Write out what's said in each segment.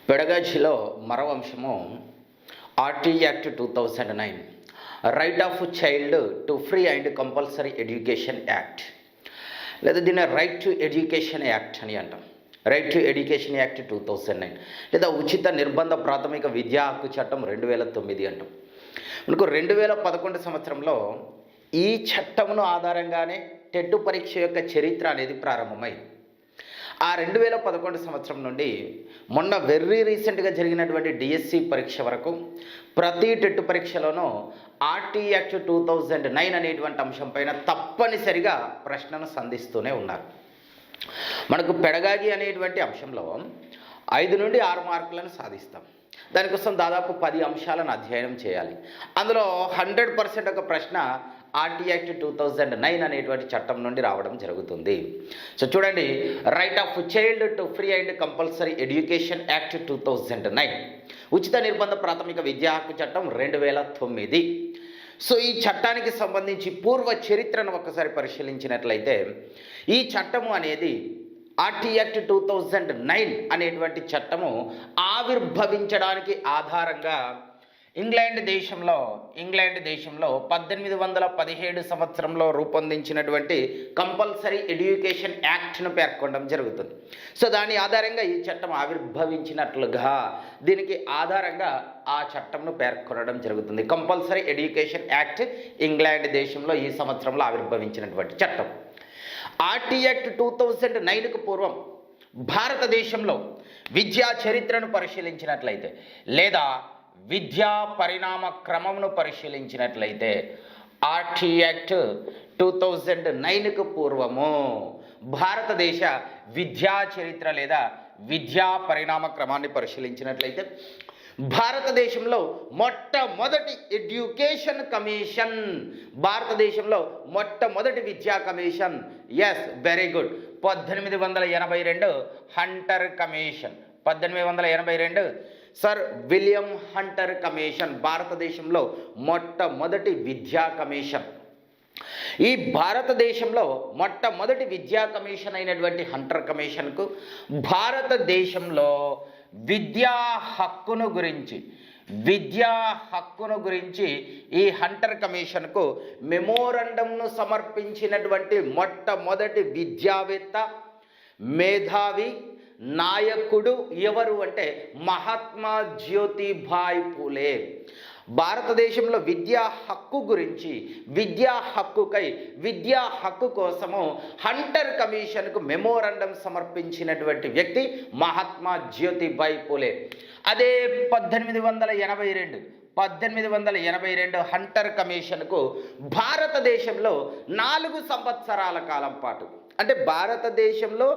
పెడగాజిలో మరో అంశము RTE act 2009 right of child to free and compulsory education act, లేదా దీన్ని రైట్ టు ఎడ్యుకేషన్ యాక్ట్ అని అంటాం. రైట్ టు ఎడ్యుకేషన్ యాక్ట్ 2009 లేదా ఉచిత నిర్బంధ ప్రాథమిక విద్యా హక్కు చట్టం 2009 అంటాం. మనకు 2011 సంవత్సరంలో ఈ చట్టమును ఆధారంగానే టెట్ పరీక్ష యొక్క చరిత్ర అనేది ప్రారంభమైంది. ఆ 2011 సంవత్సరం నుండి మొన్న వెర్రీ రీసెంట్గా జరిగినటువంటి డిఎస్సి పరీక్ష వరకు ప్రతి టెట్ పరీక్షలోనూ ఆర్టీ యాక్ట్ 2009 అనేటువంటి అంశం పైన తప్పనిసరిగా ప్రశ్నను సంధిస్తూనే ఉన్నారు. మనకు పెడగాగి అనేటువంటి అంశంలో 5 నుండి 6 మార్కులను సాధిస్తాం. దానికోసం దాదాపు 10 అంశాలను అధ్యయనం చేయాలి. అందులో 100% ఒక ప్రశ్న ఆర్టీ యాక్ట్ 2009 అనేటువంటి చట్టం నుండి రావడం జరుగుతుంది. సో చూడండి, right of child to free and compulsory education act 2009 ఉచిత నిర్బంధ ప్రాథమిక విద్యా హక్కు చట్టం 2009. సో ఈ చట్టానికి సంబంధించి పూర్వ చరిత్రను ఒకసారి పరిశీలించినట్లయితే ఈ చట్టము అనేది ఆర్టీ యాక్ట్ 2009 అనేటువంటి చట్టము ఆవిర్భవించడానికి ఆధారంగా ఇంగ్లాండ్ దేశంలో 1817 సంవత్సరంలో రూపొందించినటువంటి కంపల్సరీ ఎడ్యుకేషన్ యాక్ట్ను పేర్కొనడం జరుగుతుంది. సో దాని ఆధారంగా ఈ చట్టం ఆవిర్భవించినట్లుగా దీనికి ఆధారంగా ఆ చట్టంను పేర్కొనడం జరుగుతుంది. కంపల్సరీ ఎడ్యుకేషన్ యాక్ట్ ఇంగ్లాండ్ దేశంలో ఈ సంవత్సరంలో ఆవిర్భవించినటువంటి చట్టం. ఆర్టీ యాక్ట్ 2009కు పూర్వం భారతదేశంలో విద్యా చరిత్రను పరిశీలించినట్లయితే లేదా విద్యా పరిణామ క్రమమును పరిశీలించినట్లయితే ఆర్టీ యాక్ట్ 2009కు పూర్వము భారతదేశ విద్యా చరిత్ర లేదా విద్యా పరిణామ క్రమాన్ని పరిశీలించినట్లయితే భారతదేశంలో మొట్టమొదటి ఎడ్యుకేషన్ కమిషన్, భారతదేశంలో మొట్టమొదటి విద్యా commission, yes very good, 1882 Hunter commission. 1882 sir William Hunter commission భారతదేశంలో మొట్టమొదటి విద్యా కమిషన్. ఈ భారతదేశంలో మొట్టమొదటి విద్యా కమిషన్ అయినటువంటి హంటర్ కమిషన్కు భారతదేశంలో విద్యా హక్కును గురించి ఈ హంటర్ కమిషన్కు మెమోరండంను సమర్పించినటువంటి మొట్టమొదటి విద్యావేత్త, మేధావి, నాయకుడు ఎవరు అంటే మహాత్మా జ్యోతిబాయ్ పూలే. భారతదేశంలో విద్యా హక్కు గురించి, విద్యా హక్కు కోసము హంటర్ కమిషన్కు మెమోరండం సమర్పించినటువంటి వ్యక్తి మహాత్మా జ్యోతిబాయ్ పూలే. అదే 1882 హంటర్ కమిషన్కు భారతదేశంలో 4 సంవత్సరాల కాలం పాటు, అంటే భారతదేశంలో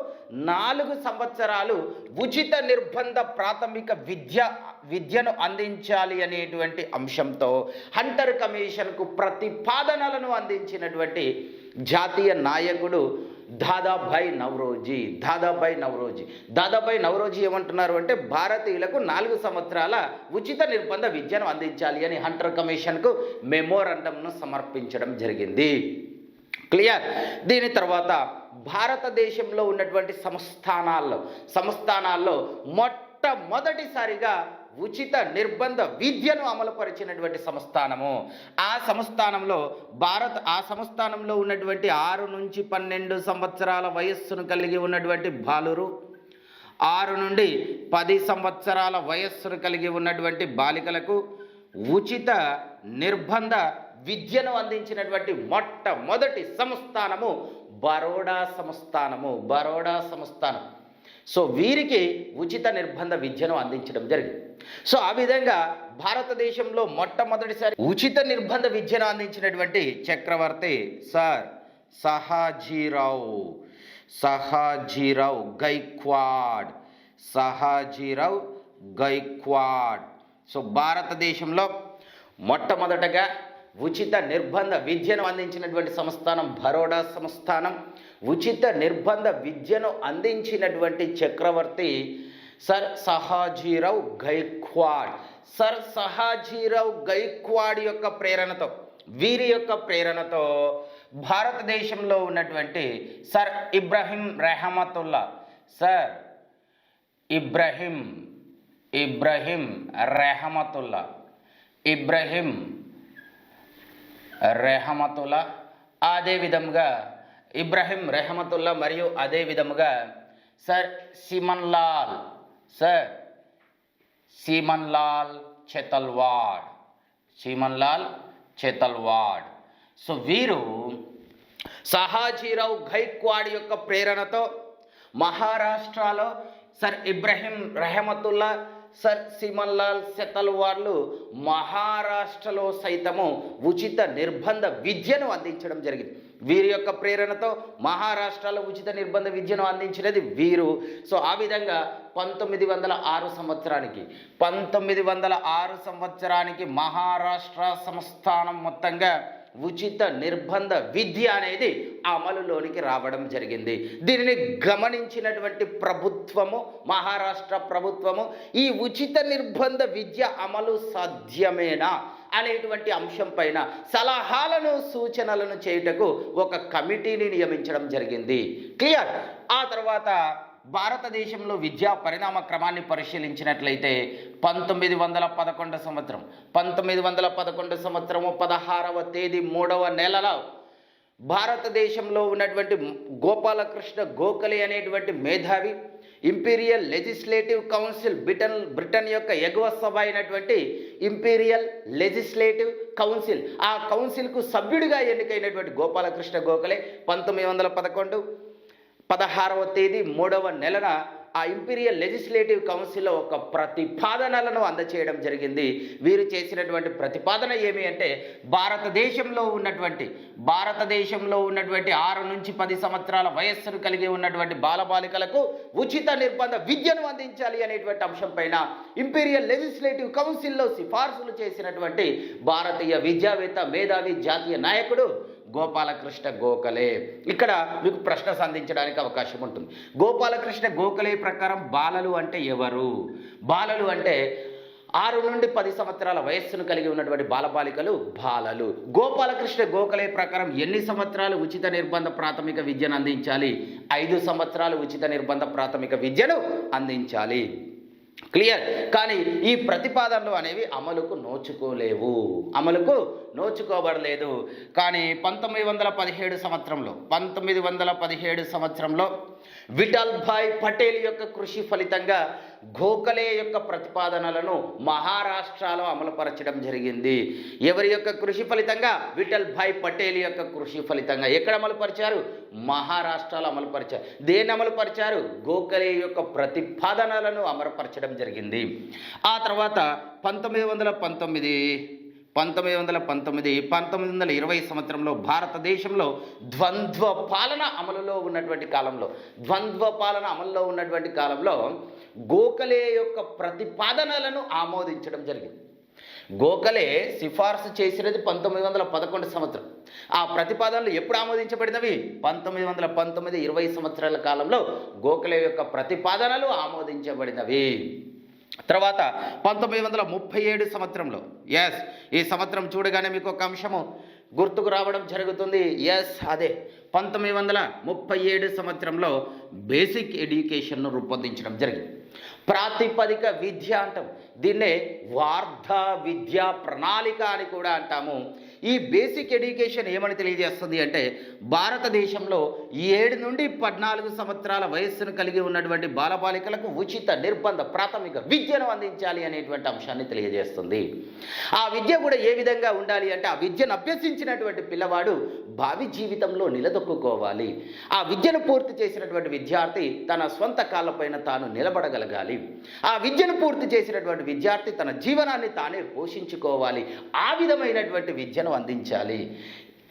4 సంవత్సరాలు ఉచిత నిర్బంధ ప్రాథమిక విద్యను అందించాలి అనేటువంటి అంశంతో హంటర్ కమిషన్కు ప్రతిపాదనలను అందించినటువంటి జాతీయ నాయకుడు దాదాభాయ్ నౌరోజీ ఏమంటున్నారు అంటే భారతీయులకు 4 సంవత్సరాల ఉచిత నిర్బంధ విద్యను అందించాలి అని హంటర్ కమిషన్కు మెమోరండంను సమర్పించడం జరిగింది. క్లియర్. దీని తర్వాత భారతదేశంలో ఉన్నటువంటి సంస్థానాల్లో మొట్టమొదటిసారిగా ఉచిత నిర్బంధ విద్యను అమలుపరిచినటువంటి సంస్థానము. ఆ సంస్థానంలో ఉన్నటువంటి 6 నుంచి 12 సంవత్సరాల వయస్సును కలిగి ఉన్నటువంటి బాలురు, 6 నుండి 10 సంవత్సరాల వయస్సును కలిగి ఉన్నటువంటి బాలికలకు ఉచిత నిర్బంధ విద్యను అందించినటువంటి మొట్టమొదటి సంస్థానము బరోడా సంస్థానం. సో వీరికి ఉచిత నిర్బంధ విద్యను అందించడం జరిగింది. సో ఆ విధంగా భారతదేశంలో మొట్టమొదటిసారి ఉచిత నిర్బంధ విద్యను అందించినటువంటి చక్రవర్తి సర్ సహాజీరావు గైక్వాడ్. సో భారతదేశంలో మొట్టమొదటగా ఉచిత నిర్బంధ విద్యను అందించినటువంటి సంస్థానం బరోడా సంస్థానం. ఉచిత నిర్బంధ విద్యను అందించినటువంటి చక్రవర్తి సర్ సహాజీరావు గైక్వాడ్ యొక్క ప్రేరణతో, వీరి యొక్క ప్రేరణతో భారతదేశంలో ఉన్నటువంటి సర్ ఇబ్రహీం ఇబ్రహీం రెహమతుల్లా, ఇబ్రహీం రెహమతుల్లా, అదే విధముగా ఇబ్రహీం రెహమతుల్లా మరియు అదే విధముగా సర్ సిమన్లాల్, సర్ సిమన్లాల్ చెతల్వాడ్, సిమన్లాల్ చెతల్వాడ్. సో వీరు సహాజీరావు గైక్వాడ్ యొక్క ప్రేరణతో మహారాష్ట్రలో సర్ ఇబ్రహీం రెహమతుల్లా, సర్ సిమన్లాల్ సెతల్వార్లు మహారాష్ట్రలో సైతము ఉచిత నిర్బంధ విద్యను అందించడం జరిగింది. వీరి యొక్క ప్రేరణతో మహారాష్ట్రలో ఉచిత నిర్బంధ విద్యను అందించినది వీరు. సో ఆ విధంగా 1906 సంవత్సరానికి మహారాష్ట్ర సంస్థానం మొత్తంగా ఉచిత నిర్బంధ విద్య అనేది అమలులోనికి రావడం జరిగింది. దీనిని గమనించినటువంటి ప్రభుత్వము, మహారాష్ట్ర ప్రభుత్వము, ఈ ఉచిత నిర్బంధ విద్య అమలు సాధ్యమేనా అనేటువంటి అంశం పైన సలహాలను సూచనలను చేయుటకు ఒక కమిటీని నియమించడం జరిగింది. క్లియర్. ఆ తర్వాత భారతదేశంలో విద్యా పరిణామ క్రమాన్ని పరిశీలించినట్లయితే 1911 సంవత్సరం 16వ తేదీ 3వ నెలలో భారతదేశంలో ఉన్నటువంటి గోపాలకృష్ణ గోఖలే అనేటువంటి మేధావి ఇంపీరియల్ లెజిస్లేటివ్ కౌన్సిల్, బ్రిటన్ యొక్క ఎగువ సభ అయినటువంటి ఇంపీరియల్ లెజిస్లేటివ్ కౌన్సిల్, ఆ కౌన్సిల్కు సభ్యుడిగా ఎన్నికైనటువంటి గోపాలకృష్ణ గోఖలే 1911 16వ తేదీ 3వ నెలన ఆ ఇంపీరియల్ లెజిస్లేటివ్ కౌన్సిల్లో ఒక ప్రతిపాదనలను అందచేయడం జరిగింది. వీరు చేసినటువంటి ప్రతిపాదన ఏమి అంటే భారతదేశంలో ఉన్నటువంటి 6 నుంచి 10 సంవత్సరాల వయస్సును కలిగి ఉన్నటువంటి బాలబాలికలకు ఉచిత నిర్బంధ విద్యను అందించాలి అనేటువంటి అంశం పైన ఇంపీరియల్ లెజిస్లేటివ్ కౌన్సిల్లో సిఫార్సులు చేసినటువంటి భారతీయ విద్యావేత్త, మేధావి, జాతీయ నాయకుడు గోపాలకృష్ణ గోఖలే. ఇక్కడ మీకు ప్రశ్న సంధించడానికి అవకాశం ఉంటుంది. గోపాలకృష్ణ గోఖలే ప్రకారం బాలలు అంటే ఎవరు? బాలలు అంటే 6 నుండి 10 సంవత్సరాల వయస్సును కలిగి ఉన్నటువంటి బాలబాలికలు బాలలు. గోపాలకృష్ణ గోఖలే ప్రకారం ఎన్ని సంవత్సరాలు ఉచిత నిర్బంధ ప్రాథమిక విద్యను అందించాలి? 5 సంవత్సరాలు ఉచిత నిర్బంధ ప్రాథమిక విద్యను అందించాలి. క్లియర్. కానీ ఈ ప్రతిపాదనలు అనేవి అమలుకు నోచుకోబడలేదు. కానీ 1917 సంవత్సరంలో విఠల్ భాయ్ పటేల్ యొక్క కృషి ఫలితంగా గోఖలే యొక్క ప్రతిపాదనలను మహారాష్ట్రలో అమలుపరచడం జరిగింది. ఎవరి యొక్క కృషి ఫలితంగా? విఠల్ భాయ్ పటేల్ యొక్క కృషి ఫలితంగా. ఎక్కడ అమలుపరిచారు? మహారాష్ట్రలో అమలుపరిచారు. దేన్ని అమలుపరిచారు? గోఖలే యొక్క ప్రతిపాదనలను అమలుపరచడం జరిగింది. ఆ తర్వాత 1920 సంవత్సరంలో భారతదేశంలో ద్వంద్వ పాలన అమలులో ఉన్నటువంటి కాలంలో గోఖలే యొక్క ప్రతిపాదనలను ఆమోదించడం జరిగింది. గోఖలే సిఫార్సు చేసినది 1911 సంవత్సరం. ఆ ప్రతిపాదనలు ఎప్పుడు ఆమోదించబడినవి? 1919-20 సంవత్సరాల కాలంలో గోఖలే యొక్క ప్రతిపాదనలు ఆమోదించబడినవి. తర్వాత 1937 సంవత్సరంలో, ఈ సంవత్సరం చూడగానే మీకు ఒక అంశము గుర్తుకు రావడం జరుగుతుంది. అదే 1937 సంవత్సరంలో బేసిక్ ఎడ్యుకేషన్ను రూపొందించడం జరిగింది. ప్రాతిపదిక విద్య అంటాం, దీన్నే వార్ధ విద్యా ప్రణాళిక అని కూడా అంటాము. ఈ బేసిక్ ఎడ్యుకేషన్ ఏమని తెలియజేస్తుంది అంటే భారతదేశంలో 7 నుండి 14 సంవత్సరాల వయస్సును కలిగి ఉన్నటువంటి బాలబాలికలకు ఉచిత నిర్బంధ ప్రాథమిక విద్యను అందించాలి అనేటువంటి అంశాన్ని తెలియజేస్తుంది. ఆ విద్య కూడా ఏ విధంగా ఉండాలి అంటే ఆ విద్యను అభ్యసించినటువంటి పిల్లవాడు భావి జీవితంలో నిలదొక్కుకోవాలి. ఆ విద్యను పూర్తి చేసినటువంటి విద్యార్థి తన స్వంత కాళ్ళపైన తాను నిలబడగలగాలి. ఆ విద్యను పూర్తి చేసినటువంటి విద్యార్థి తన జీవనాన్ని తానే పోషించుకోవాలి. ఆ విధమైనటువంటి విద్యను అందించాలి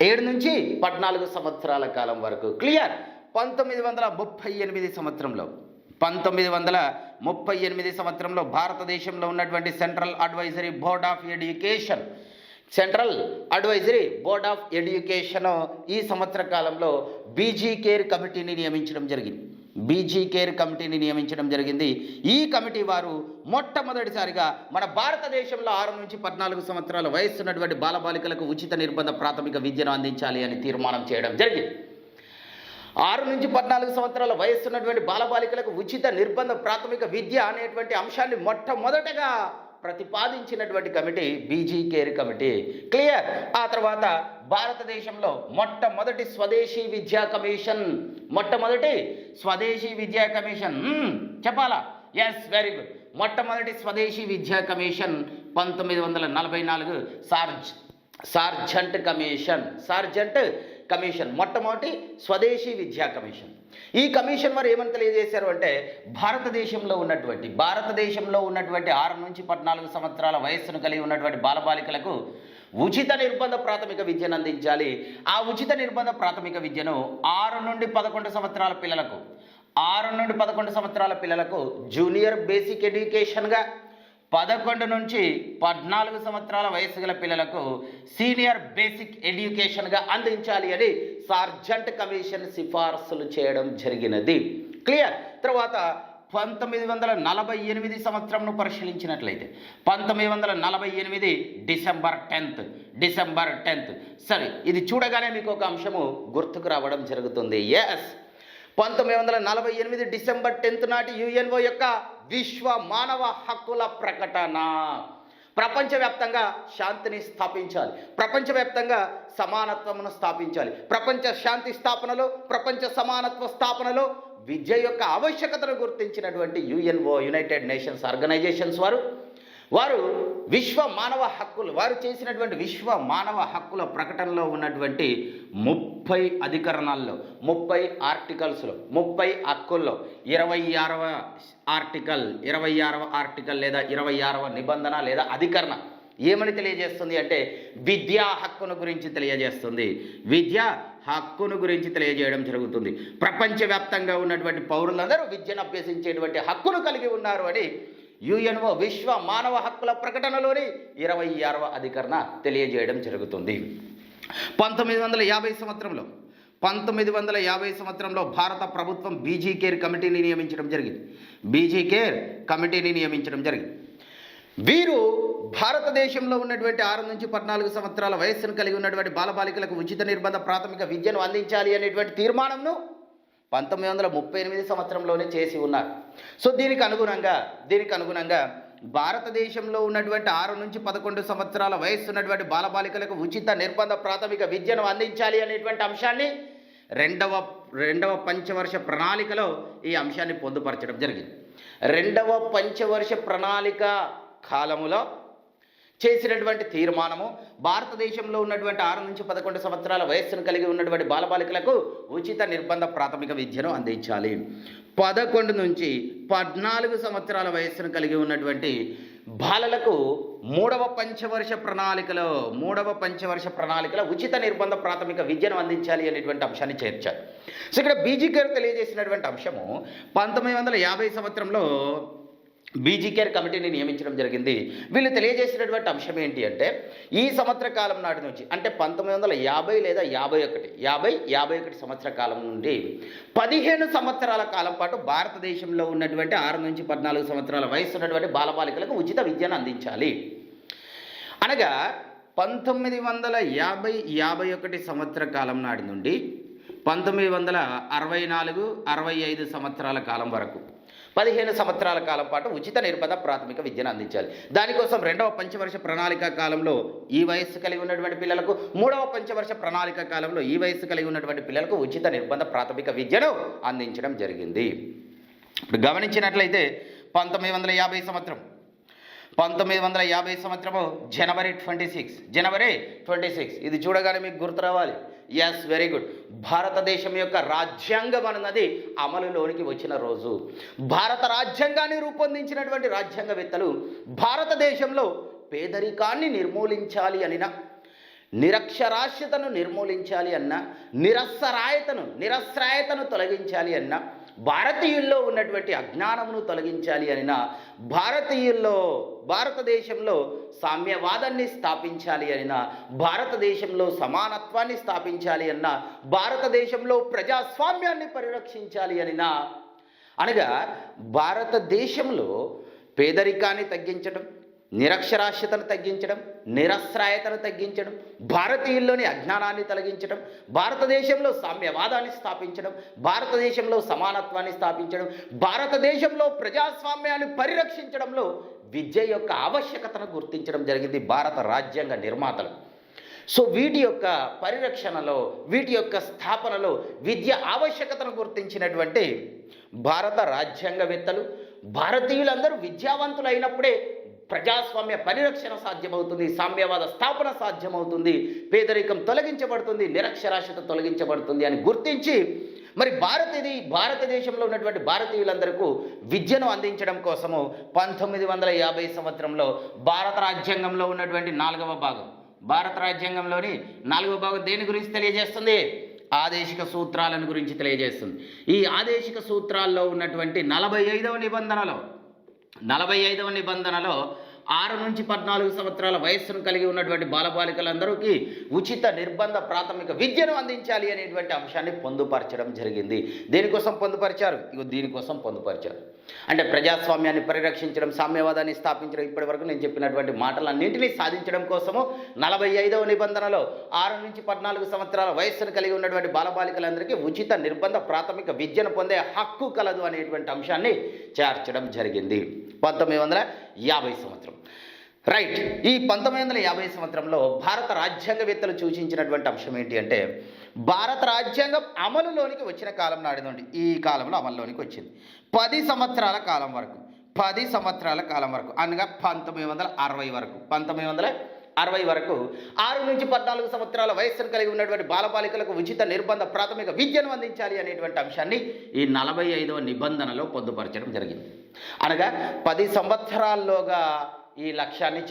7 నుంచి 14 సంవత్సరాల కాలం వరకు. క్లియర్. 1938 సంవత్సరంలో భారతదేశంలో ఉన్నటువంటి central advisory board of education ఈ సంవత్సర కాలంలో బీజీ కేర్ కమిటీని నియమించడం జరిగింది. ఈ కమిటీ వారు మొట్టమొదటిసారిగా మన భారతదేశంలో 6 నుంచి 14 సంవత్సరాల వయస్సు ఉన్నటువంటి బాలబాలికలకు ఉచిత నిర్బంధ ప్రాథమిక విద్యను అందించాలి అని తీర్మానం చేయడం జరిగింది. 6 నుంచి 14 సంవత్సరాల వయస్సు ఉన్నటువంటి బాలబాలికలకు ఉచిత నిర్బంధ ప్రాథమిక విద్య అనేటువంటి అంశాన్ని మొట్టమొదటగా ప్రతిపాదించినటువంటి committee BG Kher committee. Clear. ఆ తర్వాత భారతదేశంలో మొట్టమొదటి స్వదేశీ విద్యా కమిషన్, మొట్టమొదటి స్వదేశీ విద్యా కమిషన్ చెప్పాలా? Yes, very good. మొట్టమొదటి స్వదేశీ విద్యా కమిషన్ 1944 సార్జెంట్ కమిషన్ మొట్టమొదటి స్వదేశీ విద్యా కమిషన్. ఈ కమిషన్ వారు ఏమని తెలియజేశారు అంటే భారతదేశంలో ఉన్నటువంటి 6 నుంచి 14 సంవత్సరాల వయస్సును కలిగి ఉన్నటువంటి బాలబాలికలకు ఉచిత నిర్బంధ ప్రాథమిక విద్యను అందించాలి. ఆ ఉచిత నిర్బంధ ప్రాథమిక విద్యను 6 నుండి 11 సంవత్సరాల పిల్లలకు జూనియర్ బేసిక్ ఎడ్యుకేషన్గా, 11 నుంచి 14 సంవత్సరాల వయసు గల పిల్లలకు సీనియర్ బేసిక్ ఎడ్యుకేషన్గా అందించాలి అని సార్జెంట్ కమిషన్ సిఫార్సులు చేయడం జరిగినది. క్లియర్. తర్వాత 1948 సంవత్సరంను పరిశీలించినట్లయితే 1948 డిసెంబర్ 10 సరే, ఇది చూడగానే మీకు ఒక అంశము గుర్తుకు రావడం జరుగుతుంది. ఎస్, 1948 డిసెంబర్ 10 నాటి యుఎన్ఓ యొక్క విశ్వ మానవ హక్కుల ప్రకటన ప్రపంచవ్యాప్తంగా శాంతిని స్థాపించాలి, ప్రపంచవ్యాప్తంగా సమానత్వమును స్థాపించాలి. ప్రపంచ శాంతి స్థాపనలో, ప్రపంచ సమానత్వ స్థాపనలో విద్య యొక్క ఆవశ్యకతను గుర్తించినటువంటి యుఎన్ఓ, యునైటెడ్ నేషన్స్ ఆర్గనైజేషన్స్ వారు విశ్వ మానవ హక్కులు వారు చేసినటువంటి విశ్వ మానవ హక్కుల ప్రకటనలో ఉన్నటువంటి 30 అధికరణాల్లో, 30 ఆర్టికల్స్లో, 30 హక్కుల్లో 26వ ఆర్టికల్ లేదా 26వ నిబంధన లేదా అధికరణ ఏమని తెలియజేస్తుంది అంటే విద్యా హక్కును గురించి తెలియజేస్తుంది. విద్యా హక్కును గురించి తెలియజేయడం జరుగుతుంది. ప్రపంచవ్యాప్తంగా ఉన్నటువంటి పౌరులందరూ విద్యను అభ్యసించేటువంటి హక్కును కలిగి ఉన్నారు అని యుఎన్ఓ విశ్వ మానవ హక్కుల ప్రకటనలోని 26వ అధికరణ తెలియజేయడం జరుగుతుంది. 1950 సంవత్సరంలో భారత ప్రభుత్వం బీజీ కేర్ కమిటీని నియమించడం జరిగింది. వీరు భారతదేశంలో ఉన్నటువంటి 6 నుంచి 14 సంవత్సరాల వయస్సును కలిగి ఉన్నటువంటి బాలబాలికలకు ఉచిత నిర్బంధ ప్రాథమిక విద్యను అందించాలి అనేటువంటి తీర్మానంను 1938 సంవత్సరంలోనే చేసి ఉన్నారు. సో దీనికి అనుగుణంగా భారతదేశంలో ఉన్నటువంటి 6 నుంచి 11 సంవత్సరాల వయస్సు ఉన్నటువంటి బాలబాలికలకు ఉచిత నిర్బంధ ప్రాథమిక విద్యను అందించాలి అనేటువంటి అంశాన్ని రెండవ పంచవర్ష ప్రణాళికలో ఈ అంశాన్ని పొందుపరచడం జరిగింది. రెండవ పంచవర్ష ప్రణాళిక కాలములో చేసినటువంటి తీర్మానము భారతదేశంలో ఉన్నటువంటి 6 నుంచి 11 సంవత్సరాల వయస్సును కలిగి ఉన్నటువంటి బాలబాలికలకు ఉచిత నిర్బంధ ప్రాథమిక విద్యను అందించాలి. 11 నుంచి 14 సంవత్సరాల వయస్సును కలిగి ఉన్నటువంటి బాలలకు మూడవ పంచవర్ష ప్రణాళికలో ఉచిత నిర్బంధ ప్రాథమిక విద్యను అందించాలి అనేటువంటి అంశాన్ని చేర్చారు. సో ఇక్కడ బీజీ కేర్ తెలియజేసినటువంటి అంశము 1950 సంవత్సరంలో బీజీ కేర్ కమిటీని నియమించడం జరిగింది. వీళ్ళు తెలియజేసినటువంటి అంశం ఏంటి అంటే ఈ సంవత్సర కాలం నాటి నుంచి అంటే 1950 లేదా 51 సంవత్సర కాలం నుండి 15 సంవత్సరాల కాలం పాటు భారతదేశంలో ఉన్నటువంటి 6 నుంచి 14 సంవత్సరాల వయసు ఉన్నటువంటి బాలబాలికలకు ఉచిత విద్యను అందించాలి అనగా 1951 సంవత్సర కాలం నాటి నుండి 1964-65 సంవత్సరాల కాలం వరకు 15 సంవత్సరాల కాలం పాటు ఉచిత నిర్బంధ ప్రాథమిక విద్యను అందించాలి. దానికోసం రెండవ పంచవర్ష ప్రణాళిక కాలంలో ఈ వయస్సు కలిగి ఉన్నటువంటి పిల్లలకు, మూడవ పంచవర్ష ప్రణాళిక కాలంలో ఈ వయస్సు కలిగి ఉన్నటువంటి పిల్లలకు ఉచిత నిర్బంధ ప్రాథమిక విద్యను అందించడం జరిగింది. ఇప్పుడు గమనించినట్లయితే 1950 సంవత్సరము జనవరి 26 ఇది చూడగానే మీకు గుర్తు రావాలి. Yes, very good. భారతదేశం యొక్క రాజ్యాంగం అన్నది అమలులోనికి వచ్చిన రోజు. భారత రాజ్యాంగాన్ని రూపొందించినటువంటి రాజ్యాంగవేత్తలు భారతదేశంలో పేదరికాన్ని నిర్మూలించాలి అనినా, నిరక్షరాస్యతను నిర్మూలించాలి అన్నా, నిరస్రాయతను తొలగించాలి అన్నా, భారతీయుల్లో ఉన్నటువంటి అజ్ఞానమును తొలగించాలి అనినా, భారతదేశంలో సామ్యవాదాన్ని స్థాపించాలి అనినా, భారతదేశంలో సమానత్వాన్ని స్థాపించాలి అన్నా, భారతదేశంలో ప్రజాస్వామ్యాన్ని పరిరక్షించాలి అనినా, అనగా భారతదేశంలో పేదరికాన్ని తగ్గించడం, నిరక్షరాస్యతను తగ్గించడం, నిరస్రాయతను తగ్గించడం, భారతీయుల్లోని అజ్ఞానాన్ని తొలగించడం, భారతదేశంలో సామ్యవాదాన్ని స్థాపించడం, భారతదేశంలో సమానత్వాన్ని స్థాపించడం, భారతదేశంలో ప్రజాస్వామ్యాన్ని పరిరక్షించడంలో విద్య యొక్క ఆవశ్యకతను గుర్తించడం జరిగింది భారత రాజ్యాంగ నిర్మాతలు. సో వీటి యొక్క పరిరక్షణలో, వీటి యొక్క స్థాపనలో విద్య ఆవశ్యకతను గుర్తించినటువంటి భారత రాజ్యాంగవేత్తలు, భారతీయులందరూ విద్యావంతులైనప్పుడే ప్రజాస్వామ్య పరిరక్షణ సాధ్యమవుతుంది, సామ్యవాద స్థాపన సాధ్యమవుతుంది, పేదరికం తొలగించబడుతుంది, నిరక్షరాస్యత తొలగించబడుతుంది అని గుర్తించి మరి భారతదేశంలో ఉన్నటువంటి భారతీయులందరికీ విద్యను అందించడం కోసము 1950 సంవత్సరంలో భారత రాజ్యాంగంలో ఉన్నటువంటి 4వ భాగం, భారత రాజ్యాంగంలోని 4వ భాగం దేని గురించి తెలియజేస్తుంది? ఆదేశిక సూత్రాలను గురించి తెలియజేస్తుంది. ఈ ఆదేశిక సూత్రాల్లో ఉన్నటువంటి 45వ నిబంధనలో 6 నుంచి 14 సంవత్సరాల వయస్సును కలిగి ఉన్నటువంటి బాలబాలికలందరికీ ఉచిత నిర్బంధ ప్రాథమిక విద్యను అందించాలి అనేటువంటి అంశాన్ని పొందుపరచడం జరిగింది. దేనికోసం పొందుపరిచారు? దీనికోసం పొందుపరిచారు. అంటే ప్రజాస్వామ్యాన్ని పరిరక్షించడం, సామ్యవాదాన్ని స్థాపించడం, ఇప్పటి వరకు నేను చెప్పినటువంటి మాటలన్నింటినీ సాధించడం కోసము 45వ నిబంధనలో 6 నుంచి 14 సంవత్సరాల వయస్సును కలిగి ఉన్నటువంటి బాలబాలికలందరికీ ఉచిత నిర్బంధ ప్రాథమిక విద్యను పొందే హక్కు కలదు అనేటువంటి అంశాన్ని చేర్చడం జరిగింది 1950 సంవత్సరం. రైట్. ఈ 1950 సంవత్సరంలో భారత రాజ్యాంగవేత్తలు సూచించినటువంటి అంశం ఏంటి అంటే, భారత రాజ్యాంగం అమలులోనికి వచ్చిన కాలం నాటి నుండి ఈ కాలంలో అమలులోనికి వచ్చింది 10 సంవత్సరాల కాలం వరకు, అనగా 1960 వరకు 6 నుంచి 14 సంవత్సరాల వయస్సును కలిగి ఉన్నటువంటి బాలబాలికలకు ఉచిత నిర్బంధ ప్రాథమిక విద్యను అందించాలి అనేటువంటి అంశాన్ని ఈ 45వ నిబంధనలో పొందుపరచడం జరిగింది. అనగా 10 సంవత్సరాల్లోగా ఈ లక్ష్యాన్ని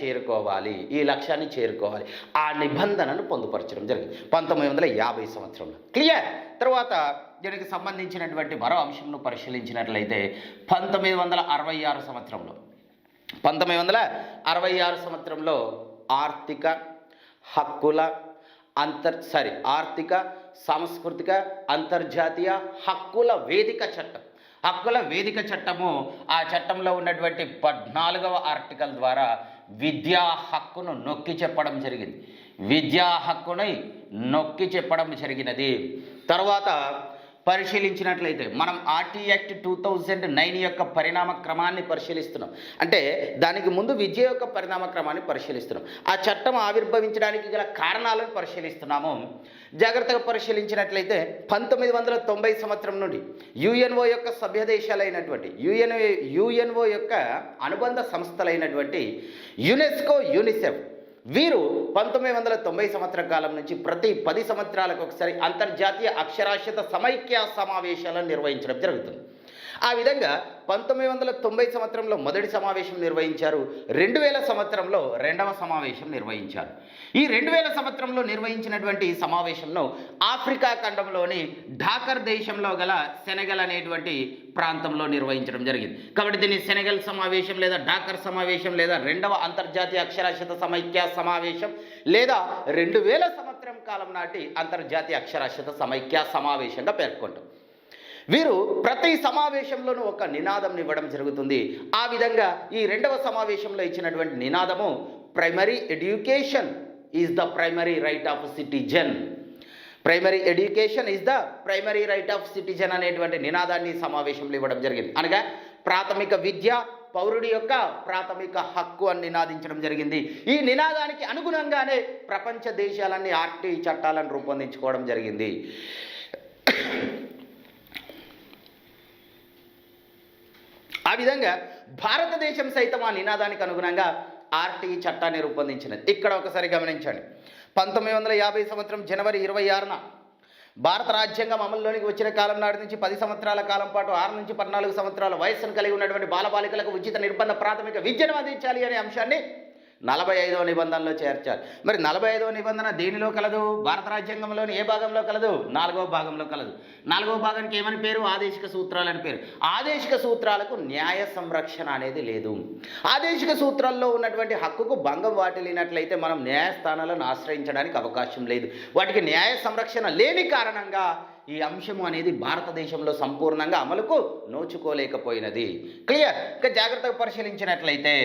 చేరుకోవాలి, ఆ నిబంధనను పొందుపరచడం జరిగింది 1950 సంవత్సరంలో. క్లియర్. తర్వాత దీనికి సంబంధించినటువంటి మరో అంశంను పరిశీలించినట్లయితే 1966 సంవత్సరంలో ఆర్థిక సాంస్కృతిక అంతర్జాతీయ హక్కుల వేదిక చట్టము, ఆ చట్టంలో ఉన్నటువంటి 14వ ఆర్టికల్ ద్వారా విద్యా హక్కును నొక్కి చెప్పడం జరిగినది. తర్వాత పరిశీలించినట్లయితే మనం ఆర్టీ యాక్ట్ 2009 యొక్క పరిణామ క్రమాన్ని పరిశీలిస్తున్నాం. అంటే దానికి ముందు విద్య యొక్క పరిణామ క్రమాన్ని పరిశీలిస్తున్నాం. ఆ చట్టం ఆవిర్భవించడానికి గల కారణాలను పరిశీలిస్తున్నాము. జాగ్రత్తగా పరిశీలించినట్లయితే 1990 సంవత్సరం నుండి యుఎన్ఓ యొక్క సభ్య దేశాలైనటువంటి యుఎన్ఓ యొక్క అనుబంధ సంస్థలైనటువంటి యునెస్కో, యూనిసెఫ్ వీరు 1990 సంవత్సర కాలం నుంచి ప్రతి 10 సంవత్సరాలకు ఒకసారి అంతర్జాతీయ అక్షరాస్యత సమైక్య సమావేశాలను నిర్వహించడం జరుగుతుంది. ఆ విధంగా 1990 సంవత్సరంలో మొదటి సమావేశం నిర్వహించారు, 2000 సంవత్సరంలో రెండవ సమావేశం నిర్వహించారు. ఈ 2000 సంవత్సరంలో నిర్వహించినటువంటి ఈ సమావేశంను ఆఫ్రికా ఖండంలోని ఢాకర్ దేశంలో గల సెనెగల్ అనేటువంటి ప్రాంతంలో నిర్వహించడం జరిగింది. కాబట్టి దీన్ని సెనెగల్ సమావేశం లేదా ఢాకర్ సమావేశం లేదా రెండవ అంతర్జాతీయ అక్షరాస్యత సమైక్య సమావేశం లేదా 2000 సంవత్సరం కాలం నాటి అంతర్జాతీయ అక్షరాస్యత సమైక్య సమావేశంగా పేర్కొంటాం. వీరు ప్రతి సమావేశంలోనూ ఒక నినాదం ఇవ్వడం జరుగుతుంది. ఆ విధంగా ఈ రెండవ సమావేశంలో ఇచ్చినటువంటి నినాదము primary education is the primary right of citizen. Primary education is the primary right of citizen అనేటువంటి నినాదాన్ని సమావేశంలో ఇవ్వడం జరిగింది. అనగా ప్రాథమిక విద్య పౌరుడి యొక్క ప్రాథమిక హక్కు అని నినాదించడం జరిగింది. ఈ నినాదానికి అనుగుణంగానే ప్రపంచ దేశాలన్నీ ఆర్టీ చట్టాలను రూపొందించుకోవడం జరిగింది. ఆ విధంగా భారతదేశం సైతం ఆ నినాదానికి అనుగుణంగా ఆర్టీ చట్టాన్ని రూపొందించినది. ఇక్కడ ఒకసారి గమనించండి. 1950 సంవత్సరం జనవరి 26న భారత రాజ్యాంగం అమల్లోనికి వచ్చిన కాలం నాటి నుంచి 10 సంవత్సరాల కాలం పాటు 6 నుంచి 14 సంవత్సరాల వయస్సును కలిగి ఉన్నటువంటి బాలబాలికలకు ఉచిత నిర్బంధ ప్రాథమిక విద్యను అందించాలి అనే అంశాన్ని 45వ నిబంధనలో చేర్చారు. మరి 45వ నిబంధన దేనిలో కలదు? భారత రాజ్యాంగంలోని ఏ భాగంలో కలదు? 4వ భాగంలో కలదు. 4వ భాగానికి ఏమని పేరు? ఆదేశిక సూత్రాలు అని పేరు. ఆదేశిక సూత్రాలకు న్యాయ సంరక్షణ అనేది లేదు. ఆదేశిక సూత్రాల్లో ఉన్నటువంటి హక్కుకు భంగం వాటిల్లినట్లయితే మనం న్యాయస్థానాలను ఆశ్రయించడానికి అవకాశం లేదు. వాటికి న్యాయ సంరక్షణ లేని కారణంగా ఈ అంశము అనేది భారతదేశంలో సంపూర్ణంగా అమలుకు నోచుకోలేకపోయినది. క్లియర్. ఇంకా జాగ్రత్తగా పరిశీలించినట్లయితే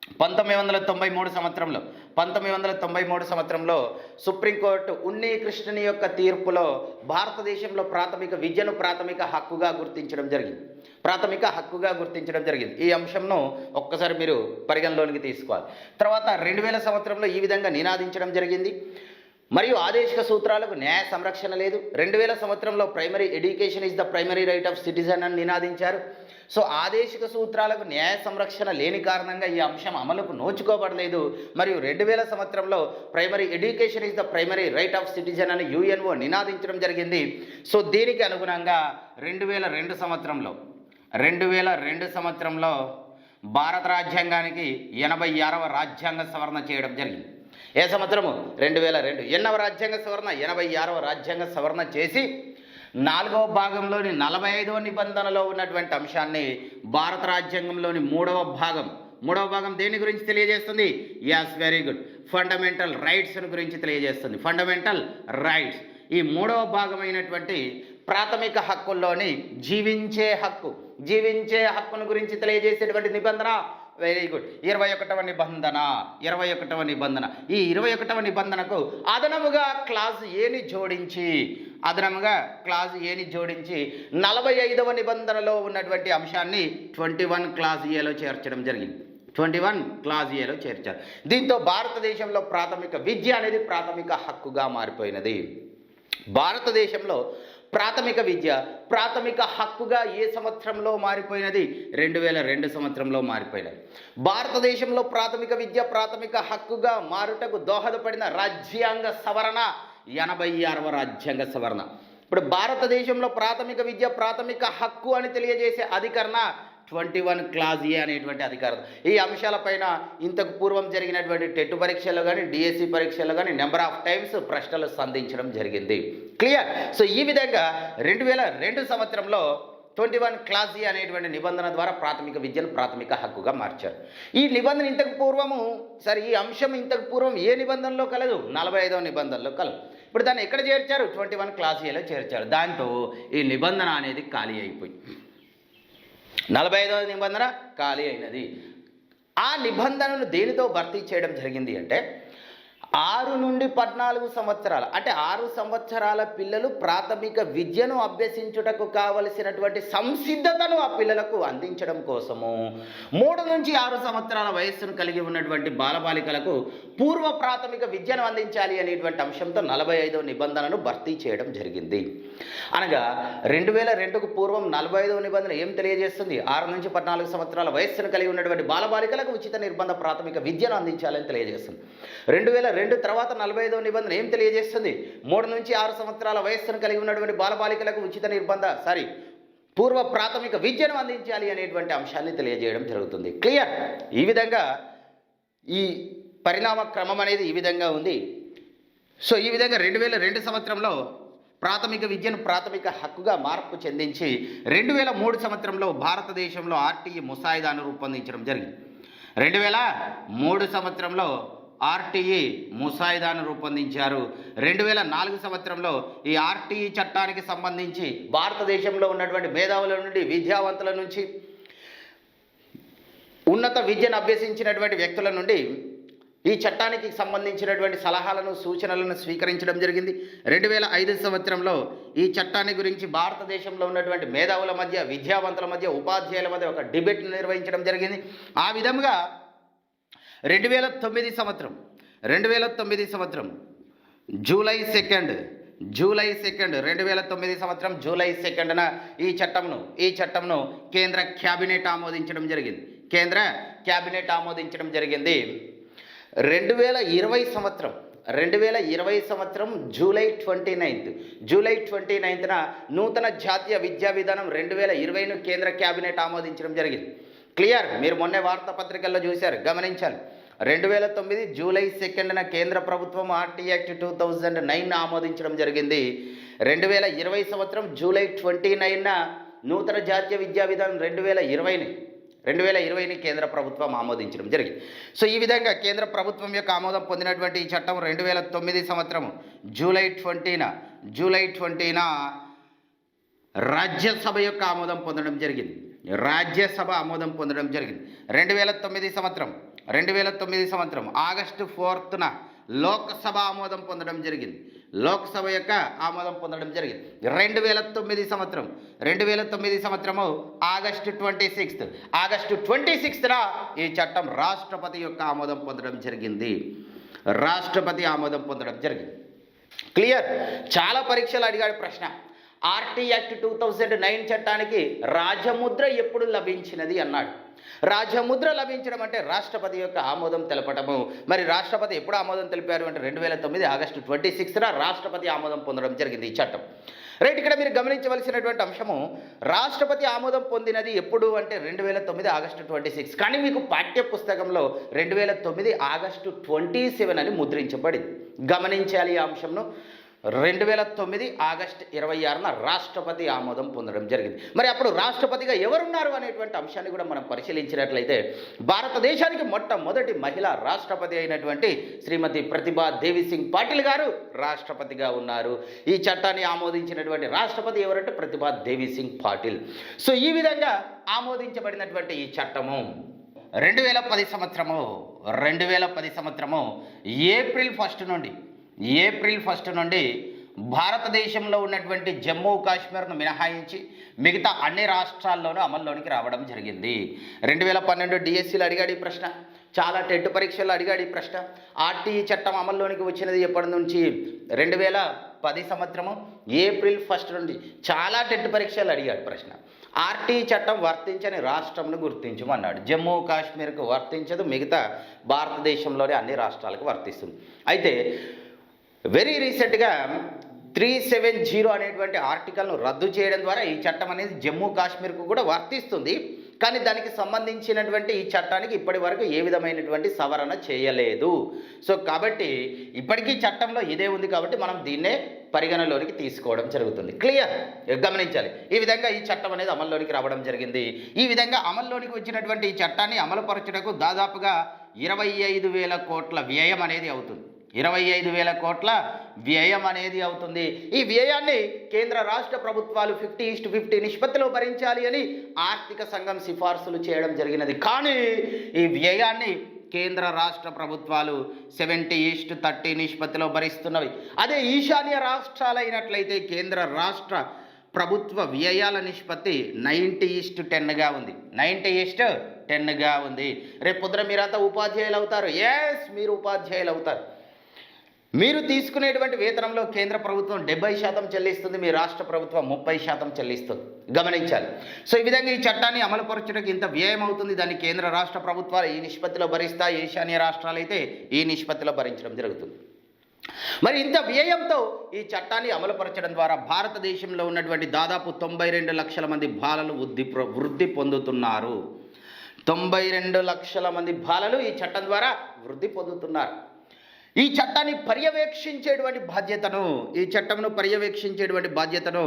1993 సంవత్సరంలో సుప్రీంకోర్టు ఉన్ని కృష్ణని యొక్క తీర్పులో భారతదేశంలో ప్రాథమిక విద్యను ప్రాథమిక హక్కుగా గుర్తించడం జరిగింది. ఈ అంశంను ఒక్కసారి మీరు పరిగణలోనికి తీసుకోవాలి. తర్వాత 2000 సంవత్సరంలో ఈ విధంగా నినాదించడం జరిగింది. మరియు ఆదేశిక సూత్రాలకు న్యాయ సంరక్షణ లేదు. 2000 సంవత్సరంలో primary education is the primary right of citizen అని నినాదించారు. సో ఆదేశిక సూత్రాలకు న్యాయ సంరక్షణ లేని కారణంగా ఈ అంశం అమలుకు నోచుకోబడలేదు. మరియు 2000 సంవత్సరంలో primary education is the primary right of citizen అని యుఎన్ఓ నినాదించడం జరిగింది. సో దీనికి అనుగుణంగా 2002 సంవత్సరంలో భారత రాజ్యాంగానికి 86వ రాజ్యాంగ సవరణ చేయడం జరిగింది. ఏ సంవత్సరము? 2002. ఎన్నవ రాజ్యాంగ సవరణ? 86వ రాజ్యాంగ సవరణ చేసి 4వ భాగంలోని 45వ నిబంధనలో ఉన్నటువంటి అంశాన్ని భారత రాజ్యాంగంలోని 3వ భాగం దేని గురించి తెలియజేస్తుంది? Yes very good, fundamental rights గురించి తెలియజేస్తుంది. ఫండమెంటల్ రైట్స్ ఈ 3వ భాగమైనటువంటి ప్రాథమిక హక్కుల్లోని జీవించే హక్కును గురించి తెలియజేసేటువంటి నిబంధన. Very good. 21వ నిబంధన. ఈ 21వ నిబంధనకు అదనముగా క్లాజ్ ఏని జోడించి 45వ నిబంధనలో ఉన్నటువంటి అంశాన్ని 21 క్లాజ్ ఏలో చేర్చడం జరిగింది. 21 క్లాజ్ ఏలో చేర్చారు. దీంతో భారతదేశంలో ప్రాథమిక విద్య అనేది ప్రాథమిక హక్కుగా మారిపోయినది. భారతదేశంలో ప్రాథమిక విద్య ప్రాథమిక హక్కుగా ఏ సంవత్సరంలో మారిపోయినది? 2002 సంవత్సరంలో మారిపోయినది. భారతదేశంలో ప్రాథమిక విద్య ప్రాథమిక హక్కుగా మారుటకు దోహదపడిన రాజ్యాంగ సవరణ 86వ రాజ్యాంగ సవరణ. ఇప్పుడు భారతదేశంలో ప్రాథమిక విద్య ప్రాథమిక హక్కు అని తెలియజేసే అధికరణ 21 క్లాజ్ ఏ అనేటువంటి అధికారం. ఈ అంశాలపైన ఇంతకు పూర్వం జరిగినటువంటి టెట్ పరీక్షల్లో కానీ డిఎస్సి పరీక్షల్లో కానీ నెంబర్ ఆఫ్ టైమ్స్ ప్రశ్నలు సంధించడం జరిగింది. క్లియర్. సో ఈ విధంగా 2002 సంవత్సరంలో 21 క్లాజ్ ఏ అనేటువంటి నిబంధన ద్వారా ప్రాథమిక విద్యను ప్రాథమిక హక్కుగా మార్చారు. ఈ నిబంధన ఈ అంశం ఇంతకు పూర్వం ఏ నిబంధనలో కలదు? 45వ నిబంధనలో కలదు. ఇప్పుడు దాన్ని ఎక్కడ చేర్చారు? 21 క్లాజ్ ఏలో చేర్చారు. దాంతో ఈ నిబంధన అనేది ఖాళీ అయిపోయి 45వ నిబంధన ఖాళీ అయినది. ఆ నిబంధనను దేనితో భర్తీ చేయడం జరిగింది అంటే 6 నుండి 14 సంవత్సరాల అంటే 6 సంవత్సరాల పిల్లలు ప్రాథమిక విద్యను అభ్యసించుటకు కావలసినటువంటి సంసిద్ధతను ఆ పిల్లలకు అందించడం కోసము 3 నుంచి 6 సంవత్సరాల వయస్సును కలిగి ఉన్నటువంటి బాలబాలికలకు పూర్వ ప్రాథమిక విద్యను అందించాలి అనేటువంటి అంశంతో 45వ నిబంధనను భర్తీ చేయడం జరిగింది. అనగా 2002కు పూర్వం 45వ నిబంధన ఏం తెలియజేస్తుంది? 6 నుంచి 14 సంవత్సరాల వయస్సును కలిగి ఉన్నటువంటి బాలబాలికలకు ఉచిత నిర్బంధ ప్రాథమిక విద్యను అందించాలని తెలియజేస్తుంది. 2002 తర్వాత 45వ నిబంధన ఏం తెలియజేస్తుంది? 3 నుంచి 6 సంవత్సరాల వయస్సును కలిగి ఉన్నటువంటి బాలబాలికలకు ఉచిత పూర్వ ప్రాథమిక విద్యను అందించాలి అనేటువంటి అంశాన్ని తెలియజేయడం జరుగుతుంది. క్లియర్. ఈ విధంగా ఈ పరిణామ క్రమం అనేది ఈ విధంగా ఉంది. సో ఈ విధంగా 2002 సంవత్సరంలో ప్రాథమిక విద్యను ప్రాథమిక హక్కుగా మార్పు చెందించి 2003 సంవత్సరంలో భారతదేశంలో ఆర్టీఈ ముసాయిదాను రూపొందించడం జరిగింది. 2003 సంవత్సరంలో ఆర్టీఈ ముసాయిదాను రూపొందించారు. 2004 సంవత్సరంలో ఈ ఆర్టీఈ చట్టానికి సంబంధించి భారతదేశంలో ఉన్నటువంటి మేధావుల నుండి విద్యావంతుల నుంచి ఉన్నత విద్యను అభ్యసించినటువంటి వ్యక్తుల నుండి ఈ చట్టానికి సంబంధించినటువంటి సలహాలను సూచనలను స్వీకరించడం జరిగింది. 2005 సంవత్సరంలో ఈ చట్టాన్ని గురించి భారతదేశంలో ఉన్నటువంటి మేధావుల మధ్య విద్యావంతుల మధ్య ఉపాధ్యాయుల మధ్య ఒక డిబేట్ను నిర్వహించడం జరిగింది. ఆ విధంగా 2009 సంవత్సరం జూలై 2 2009 సంవత్సరం జూలై 2న ఈ చట్టంను కేంద్ర క్యాబినెట్ ఆమోదించడం జరిగింది. 2020 సంవత్సరం జూలై 29న నూతన జాతీయ విద్యా విధానం 2020ను కేంద్ర క్యాబినెట్ ఆమోదించడం జరిగింది. క్లియర్. మీరు మొన్నే వార్తాపత్రికల్లో చూశారు, గమనించాలి. 2009 జూలై 2న కేంద్ర ప్రభుత్వం ఆర్టీ యాక్ట్ 2009 ఆమోదించడం జరిగింది. 2020 సంవత్సరం జూలై 29న నూతన జాతీయ విద్యా విధానం 2020ని కేంద్ర ప్రభుత్వం ఆమోదించడం జరిగింది. సో ఈ విధంగా కేంద్ర ప్రభుత్వం యొక్క ఆమోదం పొందినటువంటి ఈ చట్టం 2009 సంవత్సరం జూలై 20న రాజ్యసభ యొక్క ఆమోదం పొందడం జరిగింది. 2009 సంవత్సరం 2009 సంవత్సరం ఆగస్టు 4న లోక్సభ ఆమోదం పొందడం జరిగింది. లోక్సభ యొక్క ఆమోదం పొందడం జరిగింది 2009 సంవత్సరము ఆగస్టు 26న ఈ చట్టం రాష్ట్రపతి యొక్క ఆమోదం పొందడం జరిగింది. రాష్ట్రపతి ఆమోదం పొందడం జరిగింది. క్లియర్? చాలా పరీక్షలు అడిగాడు ప్రశ్న. ఆర్టీ యాక్ట్ 2009 చట్టానికి రాజముద్ర ఎప్పుడు లభించినది అన్నాడు. రాజముద్ర లభించడం అంటే రాష్ట్రపతి యొక్క ఆమోదం తెలపటము. మరి రాష్ట్రపతి ఎప్పుడు ఆమోదం తెలిపారు అంటే 2009 ఆగస్టు 26న రాష్ట్రపతి ఆమోదం పొందడం జరిగింది ఈ చట్టం. రైట్, ఇక్కడ మీరు గమనించవలసినటువంటి అంశము రాష్ట్రపతి ఆమోదం పొందినది ఎప్పుడు అంటే 2009 ఆగస్టు 26. కానీ మీకు పాఠ్య పుస్తకంలో 2009 ఆగస్టు 27 అని ముద్రించబడింది. గమనించాలి ఈ అంశంను. 2009 ఆగస్టు 26న రాష్ట్రపతి ఆమోదం పొందడం జరిగింది. మరి అప్పుడు రాష్ట్రపతిగా ఎవరున్నారు అనేటువంటి అంశాన్ని కూడా మనం పరిశీలించినట్లయితే భారతదేశానికి మొట్టమొదటి మహిళా రాష్ట్రపతి అయినటువంటి శ్రీమతి ప్రతిభా దేవి సింగ్ పాటిల్ గారు రాష్ట్రపతిగా ఉన్నారు. ఈ చట్టాన్ని ఆమోదించినటువంటి రాష్ట్రపతి ఎవరంటే ప్రతిభా దేవి సింగ్ పాటిల్. సో ఈ విధంగా ఆమోదించబడినటువంటి ఈ చట్టము 2010 సంవత్సరము ఏప్రిల్ 1 నుండి భారతదేశంలో ఉన్నటువంటి జమ్మూ కాశ్మీర్ను మినహాయించి మిగతా అన్ని రాష్ట్రాల్లోనూ అమల్లోనికి రావడం జరిగింది. 2012 డిఎస్సీలో అడిగాడు ఈ ప్రశ్న. చాలా టెట్ పరీక్షల్లో అడిగాడు ఈ ప్రశ్న. ఆర్టీఈ చట్టం అమల్లోనికి వచ్చినది ఎప్పటి నుంచి? 2010 సంవత్సరము ఏప్రిల్ 1 నుండి. చాలా టెట్ పరీక్షలు అడిగాడు ప్రశ్న. ఆర్టీఈ చట్టం వర్తించని రాష్ట్రంను గుర్తించమన్నాడు. జమ్మూ కాశ్మీర్కు వర్తించదు, మిగతా భారతదేశంలోని అన్ని రాష్ట్రాలకు వర్తిస్తుంది. అయితే వెరీ రీసెంట్గా 370 అనేటువంటి ఆర్టికల్ను రద్దు చేయడం ద్వారా ఈ చట్టం అనేది జమ్మూ కాశ్మీర్కు కూడా వర్తిస్తుంది. కానీ దానికి సంబంధించినటువంటి ఈ చట్టానికి ఇప్పటి వరకు ఏ విధమైనటువంటి సవరణ చేయలేదు. సో కాబట్టి ఇప్పటికీ చట్టంలో ఇదే ఉంది కాబట్టి మనం దీన్నే పరిగణలోనికి తీసుకోవడం జరుగుతుంది. క్లియర్? గమనించాలి. ఈ విధంగా ఈ చట్టం అనేది అమల్లోనికి రావడం జరిగింది. ఈ విధంగా అమల్లోనికి వచ్చినటువంటి ఈ చట్టాన్ని అమలుపరచుటకు దాదాపుగా 25,000 కోట్ల వ్యయం అనేది అవుతుంది. 25,000 కోట్ల వ్యయం అనేది అవుతుంది. ఈ వ్యయాన్ని కేంద్ర రాష్ట్ర ప్రభుత్వాలు 50:50 నిష్పత్తిలో భరించాలి అని ఆర్థిక సంఘం సిఫార్సులు చేయడం జరిగినది. కానీ ఈ వ్యయాన్ని కేంద్ర రాష్ట్ర ప్రభుత్వాలు 70:30 నిష్పత్తిలో భరిస్తున్నవి. అదే ఈశాన్య రాష్ట్రాలైనట్లయితే కేంద్ర రాష్ట్ర ప్రభుత్వ వ్యయాల నిష్పత్తి 90:10గా ఉంది. 90:10గా ఉంది. రేపు పొద్దున మీరంతా ఉపాధ్యాయులు అవుతారు. ఎస్, మీరు ఉపాధ్యాయులు అవుతారు. మీరు తీసుకునేటువంటి వేతనంలో కేంద్ర ప్రభుత్వం 70% చెల్లిస్తుంది, మీ రాష్ట్ర ప్రభుత్వం 30% చెల్లిస్తుంది. గమనించాలి. సో ఈ విధంగా ఈ చట్టాన్ని అమలుపరచడానికి ఇంత వ్యయం అవుతుంది. దాన్ని కేంద్ర రాష్ట్ర ప్రభుత్వాలు ఈ నిష్పత్తిలో భరిస్తాయి, ఈశాన్య రాష్ట్రాలు అయితే ఈ నిష్పత్తిలో భరించడం జరుగుతుంది. మరి ఇంత వ్యయంతో ఈ చట్టాన్ని అమలుపరచడం ద్వారా భారతదేశంలో ఉన్నటువంటి దాదాపు 92 లక్షల మంది బాలలు వృద్ధి పొందుతున్నారు. 92 లక్షల మంది బాలలు ఈ చట్టం ద్వారా వృద్ధి పొందుతున్నారు. ఈ చట్టాన్ని పర్యవేక్షించేటువంటి బాధ్యతను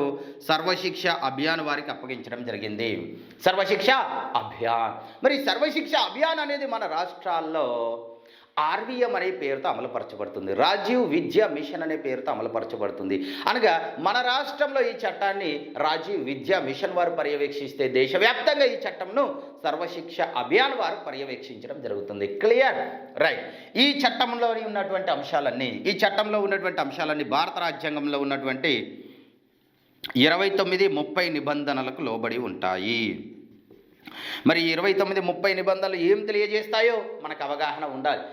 సర్వశిక్ష అభియాన్ వారికి అప్పగించడం జరిగింది. సర్వశిక్ష అభియాన్. మరి సర్వశిక్ష అభియాన్ అనేది మన రాష్ట్రాల్లో ఆర్వీఎం అనే పేరుతో అమలుపరచబడుతుంది. రాజీవ్ విద్యా మిషన్ అనే పేరుతో అమలుపరచబడుతుంది. అనగా మన రాష్ట్రంలో ఈ చట్టాన్ని రాజీవ్ విద్యా మిషన్ వారు పర్యవేక్షిస్తే దేశవ్యాప్తంగా ఈ చట్టంను సర్వశిక్ష అభియాన్ వారు పర్యవేక్షించడం జరుగుతుంది. క్లియర్? రైట్. ఈ చట్టంలో ఉన్నటువంటి అంశాలన్నీ భారత రాజ్యాంగంలో ఉన్నటువంటి 29, 30 నిబంధనలకు లోబడి ఉంటాయి. మరి 29, 30 నిబంధనలు ఏం తెలియజేస్తాయో మనకు అవగాహన ఉండాలి.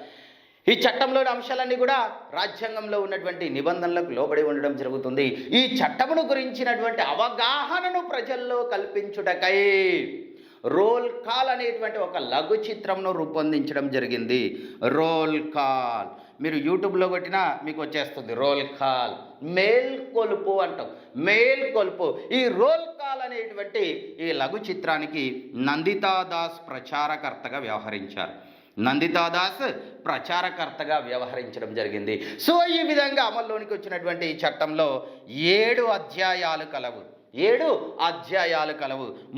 ఈ చట్టంలోని అంశాలన్నీ కూడా రాజ్యాంగంలో ఉన్నటువంటి నిబంధనలకు లోబడి ఉండడం జరుగుతుంది. ఈ చట్టమును గురించినటువంటి అవగాహనను ప్రజల్లో కల్పించుటకై రోల్ కాల్ అనేటువంటి ఒక లఘు చిత్రంను రూపొందించడం జరిగింది. రోల్ కాల్ మీరు యూట్యూబ్లో కొట్టినా మీకు వచ్చేస్తుంది. రోల్ కాల్, మేల్కొలుపు అంటాం. మేల్కొలుపు. ఈ రోల్ కాల్ అనేటువంటి ఈ లఘు చిత్రానికి నందితా దాస్ ప్రచారకర్తగా వ్యవహరించడం జరిగింది. సో ఈ విధంగా అమల్లోనికి వచ్చినటువంటి ఈ చట్టంలో 7 అధ్యాయాలు కలవు.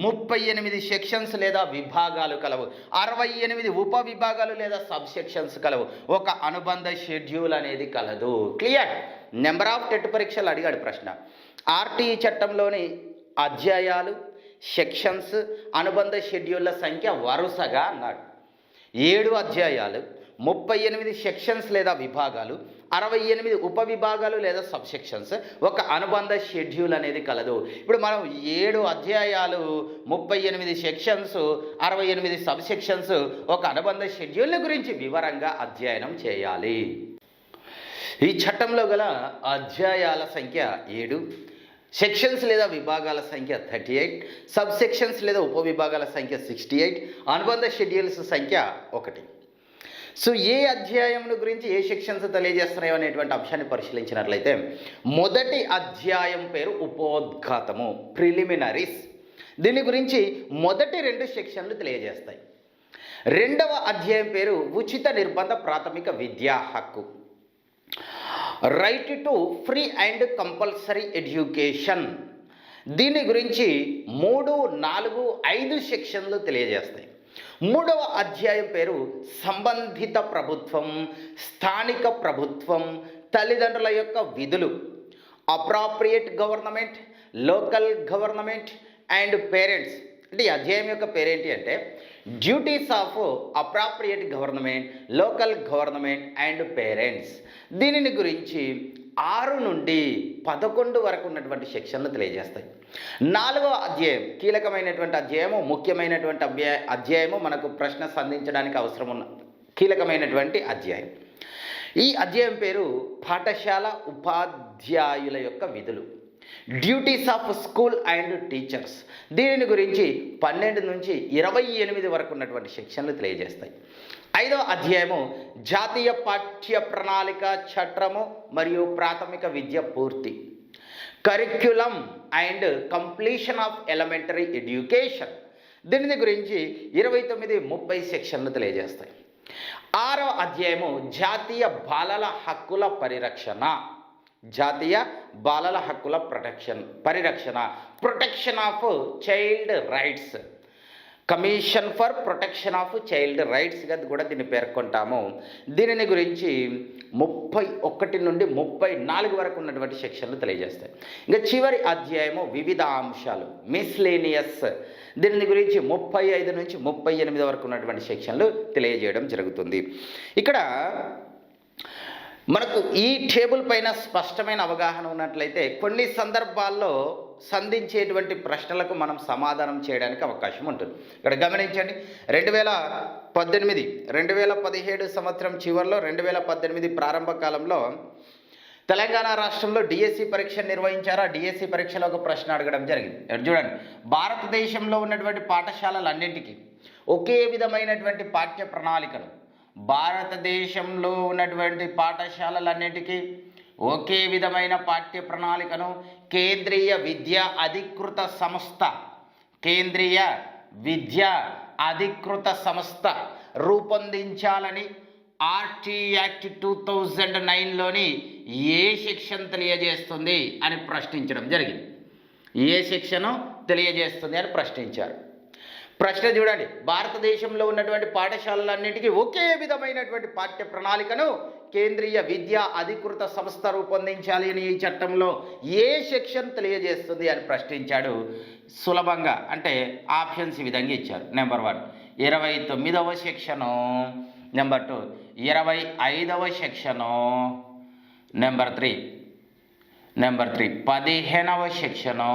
38 సెక్షన్స్ లేదా విభాగాలు కలవు. 68 ఉప విభాగాలు లేదా సబ్ సెక్షన్స్ కలవు. ఒక అనుబంధ షెడ్యూల్ అనేది కలదు. క్లియర్? నెంబర్ ఆఫ్ టెట్ పరీక్షలు అడిగాడు ప్రశ్న. ఆర్టీఈ చట్టంలోని అధ్యాయాలు, సెక్షన్స్, అనుబంధ షెడ్యూళ్ల సంఖ్య వరుసగా అన్నాడు. 7 అధ్యాయాలు, 38 సెక్షన్స్ లేదా విభాగాలు, 68 ఉపవిభాగాలు లేదా సబ్సెక్షన్స్, ఒక అనుబంధ షెడ్యూల్ అనేది కలదు. ఇప్పుడు మనం 7 అధ్యాయాలు, 38 సెక్షన్స్, 68 సబ్సెక్షన్స్, ఒక అనుబంధ షెడ్యూల్ గురించి వివరంగా అధ్యయనం చేయాలి. ఈ చట్టంలో గల అధ్యాయాల సంఖ్య 7, సెక్షన్స్ లేదా విభాగాల సంఖ్య 38, సబ్ సెక్షన్స్ లేదా ఉపవిభాగాల సంఖ్య 68, అనుబంధ షెడ్యూల్స్ సంఖ్య 1. సో ఏ అధ్యాయం గురించి ఏ సెక్షన్స్ తెలియజేస్తున్నాయో అనేటువంటి అంశాన్ని పరిశీలించినట్లయితే, మొదటి అధ్యాయం పేరు ఉపోద్ఘాతము, ప్రిలిమినరీస్. దీని గురించి మొదటి 2 సెక్షన్లు తెలియజేస్తాయి. రెండవ అధ్యాయం పేరు ఉచిత నిర్బంధ ప్రాథమిక విద్యా హక్కు, right to free and compulsory education. దీని గురించి 3, 4, 5 సెక్షన్లు తెలియజేస్తాయి. మూడవ అధ్యాయం పేరు సంబంధిత ప్రభుత్వం, స్థానిక ప్రభుత్వం, తల్లిదండ్రుల యొక్క విధులు, appropriate government, local government and parents. అంటే ఈ అధ్యాయం యొక్క పేరేంటి అంటే duties of appropriate government, local government and parents. దీనిని గురించి 6 నుండి 11 వరకు ఉన్నటువంటి సెక్షన్లు తెలియజేస్తాయి. 4వ అధ్యాయం కీలకమైనటువంటి అధ్యాయము, ముఖ్యమైనటువంటి అధ్యాయము, మనకు ప్రశ్న సంధించడానికి అవసరం ఉన్న కీలకమైనటువంటి అధ్యాయం. ఈ అధ్యాయం పేరు పాఠశాల ఉపాధ్యాయుల యొక్క విధులు, duties of school and teachers. దీనిని గురించి 12 నుంచి 28 వరకు ఉన్నటువంటి సెక్షన్లు తెలియజేస్తాయి. 5వ అధ్యాయము జాతీయ పాఠ్య ప్రణాళిక చట్టము మరియు ప్రాథమిక విద్య పూర్తి, curriculum and completion of elementary education. దీని గురించి 29, 30 సెక్షన్లు తెలియజేస్తాయి. 6వ అధ్యాయము జాతీయ బాలల హక్కుల పరిరక్షణ, జాతీయ బాలల హక్కుల పరిరక్షణ, protection of child rights, commission for protection of child రైట్స్గా కూడా దీన్ని పేర్కొంటాము. దీనిని గురించి 31 నుండి 34 వరకు ఉన్నటువంటి సెక్షన్లు తెలియజేస్తాయి. ఇంకా చివరి అధ్యాయము వివిధ అంశాలు, మిస్లేనియస్. దీని గురించి 35 నుంచి 38 వరకు ఉన్నటువంటి సెక్షన్లు తెలియజేయడం జరుగుతుంది. ఇక్కడ మనకు ఈ టేబుల్ పైన స్పష్టమైన అవగాహన ఉన్నట్లయితే కొన్ని సందర్భాల్లో సంధించేటువంటి ప్రశ్నలకు మనం సమాధానం చేయడానికి అవకాశం ఉంటుంది. ఇక్కడ గమనించండి, 2018, 2017 సంవత్సరం చివరిలో, 2018 ప్రారంభ కాలంలో తెలంగాణ రాష్ట్రంలో డిఎస్సి పరీక్ష నిర్వహించారు. ఆ డిఎస్సి పరీక్షలో ఒక ప్రశ్న అడగడం జరిగింది. ఇక్కడ చూడండి, భారతదేశంలో ఉన్నటువంటి పాఠశాలలన్నింటికీ ఒకే విధమైనటువంటి పాఠ్య ప్రణాళికను, భారతదేశంలో ఉన్నటువంటి పాఠశాలలన్నింటికీ ఒకే విధమైన పాఠ్య ప్రణాళికను కేంద్రీయ విద్యా అధికృత సంస్థ, కేంద్రీయ విద్యా అధికృత సంస్థ రూపొందించాలని ఆర్టీ యాక్ట్ 2009లోని ఏ సెక్షన్ తెలియజేస్తుంది అని ప్రశ్నించడం జరిగింది. ఏ సెక్షను తెలియజేస్తుంది అని ప్రశ్నించారు. ప్రశ్న చూడండి, భారతదేశంలో ఉన్నటువంటి పాఠశాలలన్నింటికీ ఒకే విధమైనటువంటి పాఠ్య ప్రణాళికను కేంద్రీయ విద్యా అధికృత సంస్థ రూపొందించాలి అని ఈ చట్టంలో ఏ సెక్షన్ తెలియజేస్తుంది అని ప్రశ్నించాడు. సులభంగా అంటే ఆప్షన్స్ ఈ విధంగా ఇచ్చారు. నెంబర్ 1 29వ సెక్షను, నెంబర్ 2 25వ సెక్షను, నెంబర్ 3 15వ సెక్షను,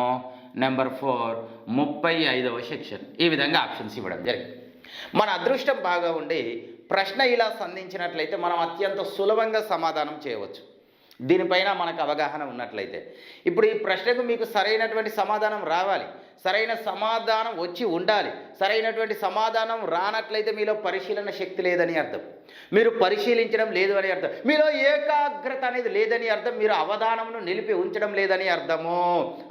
నెంబర్ 4 35వ సెక్షన్. ఈ విధంగా ఆప్షన్స్ ఇవ్వడం జరిగింది. మన అదృష్టం బాగా ఉండి ప్రశ్న ఇలా సంధించినట్లయితే మనం అత్యంత సులభంగా సమాధానం చేయవచ్చు. దీనిపైన మనకు అవగాహన ఉన్నట్లయితే ఇప్పుడు ఈ ప్రశ్నకు మీకు సరైనటువంటి సమాధానం రావాలి, సరైన సమాధానం వచ్చి ఉండాలి. సరైనటువంటి సమాధానం రానట్లయితే మీలో పరిశీలన శక్తి లేదని అర్థం, మీరు పరిశీలించడం లేదు అని అర్థం, మీలో ఏకాగ్రత అనేది లేదని అర్థం, మీరు అవధానమును నిలిపి ఉంచడం లేదని అర్థము.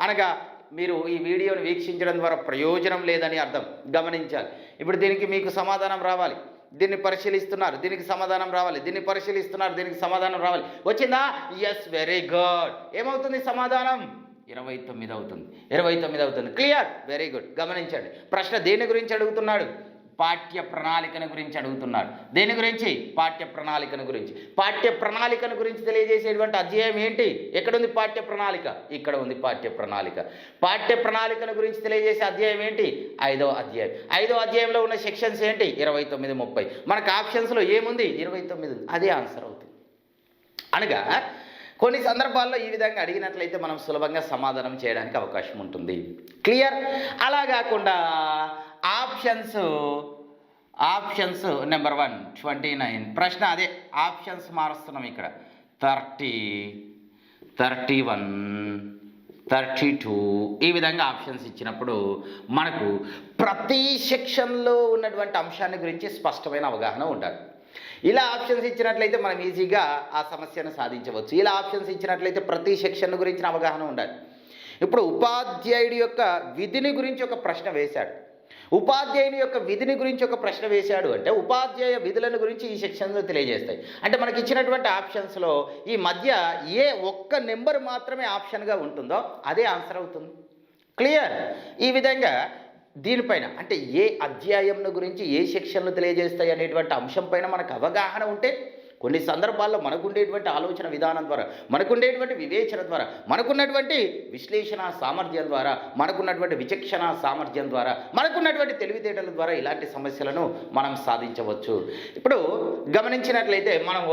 అనగా మీరు ఈ వీడియోను వీక్షించడం ద్వారా ప్రయోజనం లేదని అర్థం. గమనించాలి. ఇప్పుడు దీనికి మీకు సమాధానం రావాలి, దీన్ని పరిశీలిస్తున్నారు, దీనికి సమాధానం రావాలి, దీన్ని పరిశీలిస్తున్నారు, దీనికి సమాధానం రావాలి. వచ్చిందా? Yes, very good. ఏమవుతుంది సమాధానం? 29 అవుతుంది. 29 అవుతుంది. Clear, very good. గమనించండి, ప్రశ్న దేని గురించి అడుగుతున్నాడు? పాఠ్య ప్రణాళికను గురించి అడుగుతున్నాడు. దేని గురించి? పాఠ్య ప్రణాళికను గురించి. పాఠ్య ప్రణాళికను గురించి తెలియజేసేటువంటి అధ్యాయం ఏంటి? ఎక్కడుంది పాఠ్య ప్రణాళిక? ఇక్కడ ఉంది పాఠ్య ప్రణాళిక. పాఠ్య ప్రణాళికను గురించి తెలియజేసే అధ్యాయం ఏంటి? 5వ అధ్యాయం. 5వ అధ్యాయంలో ఉన్న సెక్షన్స్ ఏంటి? 29, 30. మనకు ఆప్షన్స్లో ఏముంది? 29 ఉంది. అదే ఆన్సర్ అవుతుంది. అనగా కొన్ని సందర్భాల్లో ఈ విధంగా అడిగినట్లయితే మనం సులభంగా సమాధానం చేయడానికి అవకాశం ఉంటుంది. క్లియర్? అలా కాకుండా ఆప్షన్స్ నెంబర్ 1 29 ప్రశ్న అదే ఆప్షన్స్ మారుస్తున్నాం ఇక్కడ 30, 31, 32 ఈ విధంగా ఆప్షన్స్ ఇచ్చినప్పుడు మనకు ప్రతి సెక్షన్లో ఉన్నటువంటి అంశాన్ని గురించి స్పష్టమైన అవగాహన ఉండాలి. ఇలా ఆప్షన్స్ ఇచ్చినట్లయితే మనం ఈజీగా ఆ సమస్యను సాధించవచ్చు. ఇలా ఆప్షన్స్ ఇచ్చినట్లయితే ప్రతి సెక్షన్ గురించిన అవగాహన ఉండాలి. ఇప్పుడు ఉపాధ్యాయుడి యొక్క విధిని గురించి ఒక ప్రశ్న వేశాడు. ఉపాధ్యాయుని యొక్క విధిని గురించి ఒక ప్రశ్న వేశాడు అంటే ఉపాధ్యాయ విధులను గురించి ఈ సెక్షన్లో తెలియజేస్తాయి. అంటే మనకి ఇచ్చినటువంటి ఆప్షన్స్లో ఈ మధ్య ఏ ఒక్క నెంబర్ మాత్రమే ఆప్షన్గా ఉంటుందో అదే ఆన్సర్ అవుతుంది. క్లియర్? ఈ విధంగా దీనిపైన అంటే ఏ అధ్యాయంను గురించి ఏ సెక్షన్లు తెలియజేస్తాయి అనేటువంటి అంశం పైన మనకు అవగాహన ఉంటే కొన్ని సందర్భాల్లో మనకుండేటువంటి ఆలోచన విధానం ద్వారా, మనకుండేటువంటి వివేచన ద్వారా, మనకున్నటువంటి విశ్లేషణ సామర్థ్యం ద్వారా, మనకున్నటువంటి విచక్షణ సామర్థ్యం ద్వారా, మనకున్నటువంటి తెలివితేటల ద్వారా ఇలాంటి సమస్యలను మనం సాధించవచ్చు. ఇప్పుడు గమనించినట్లయితే మనం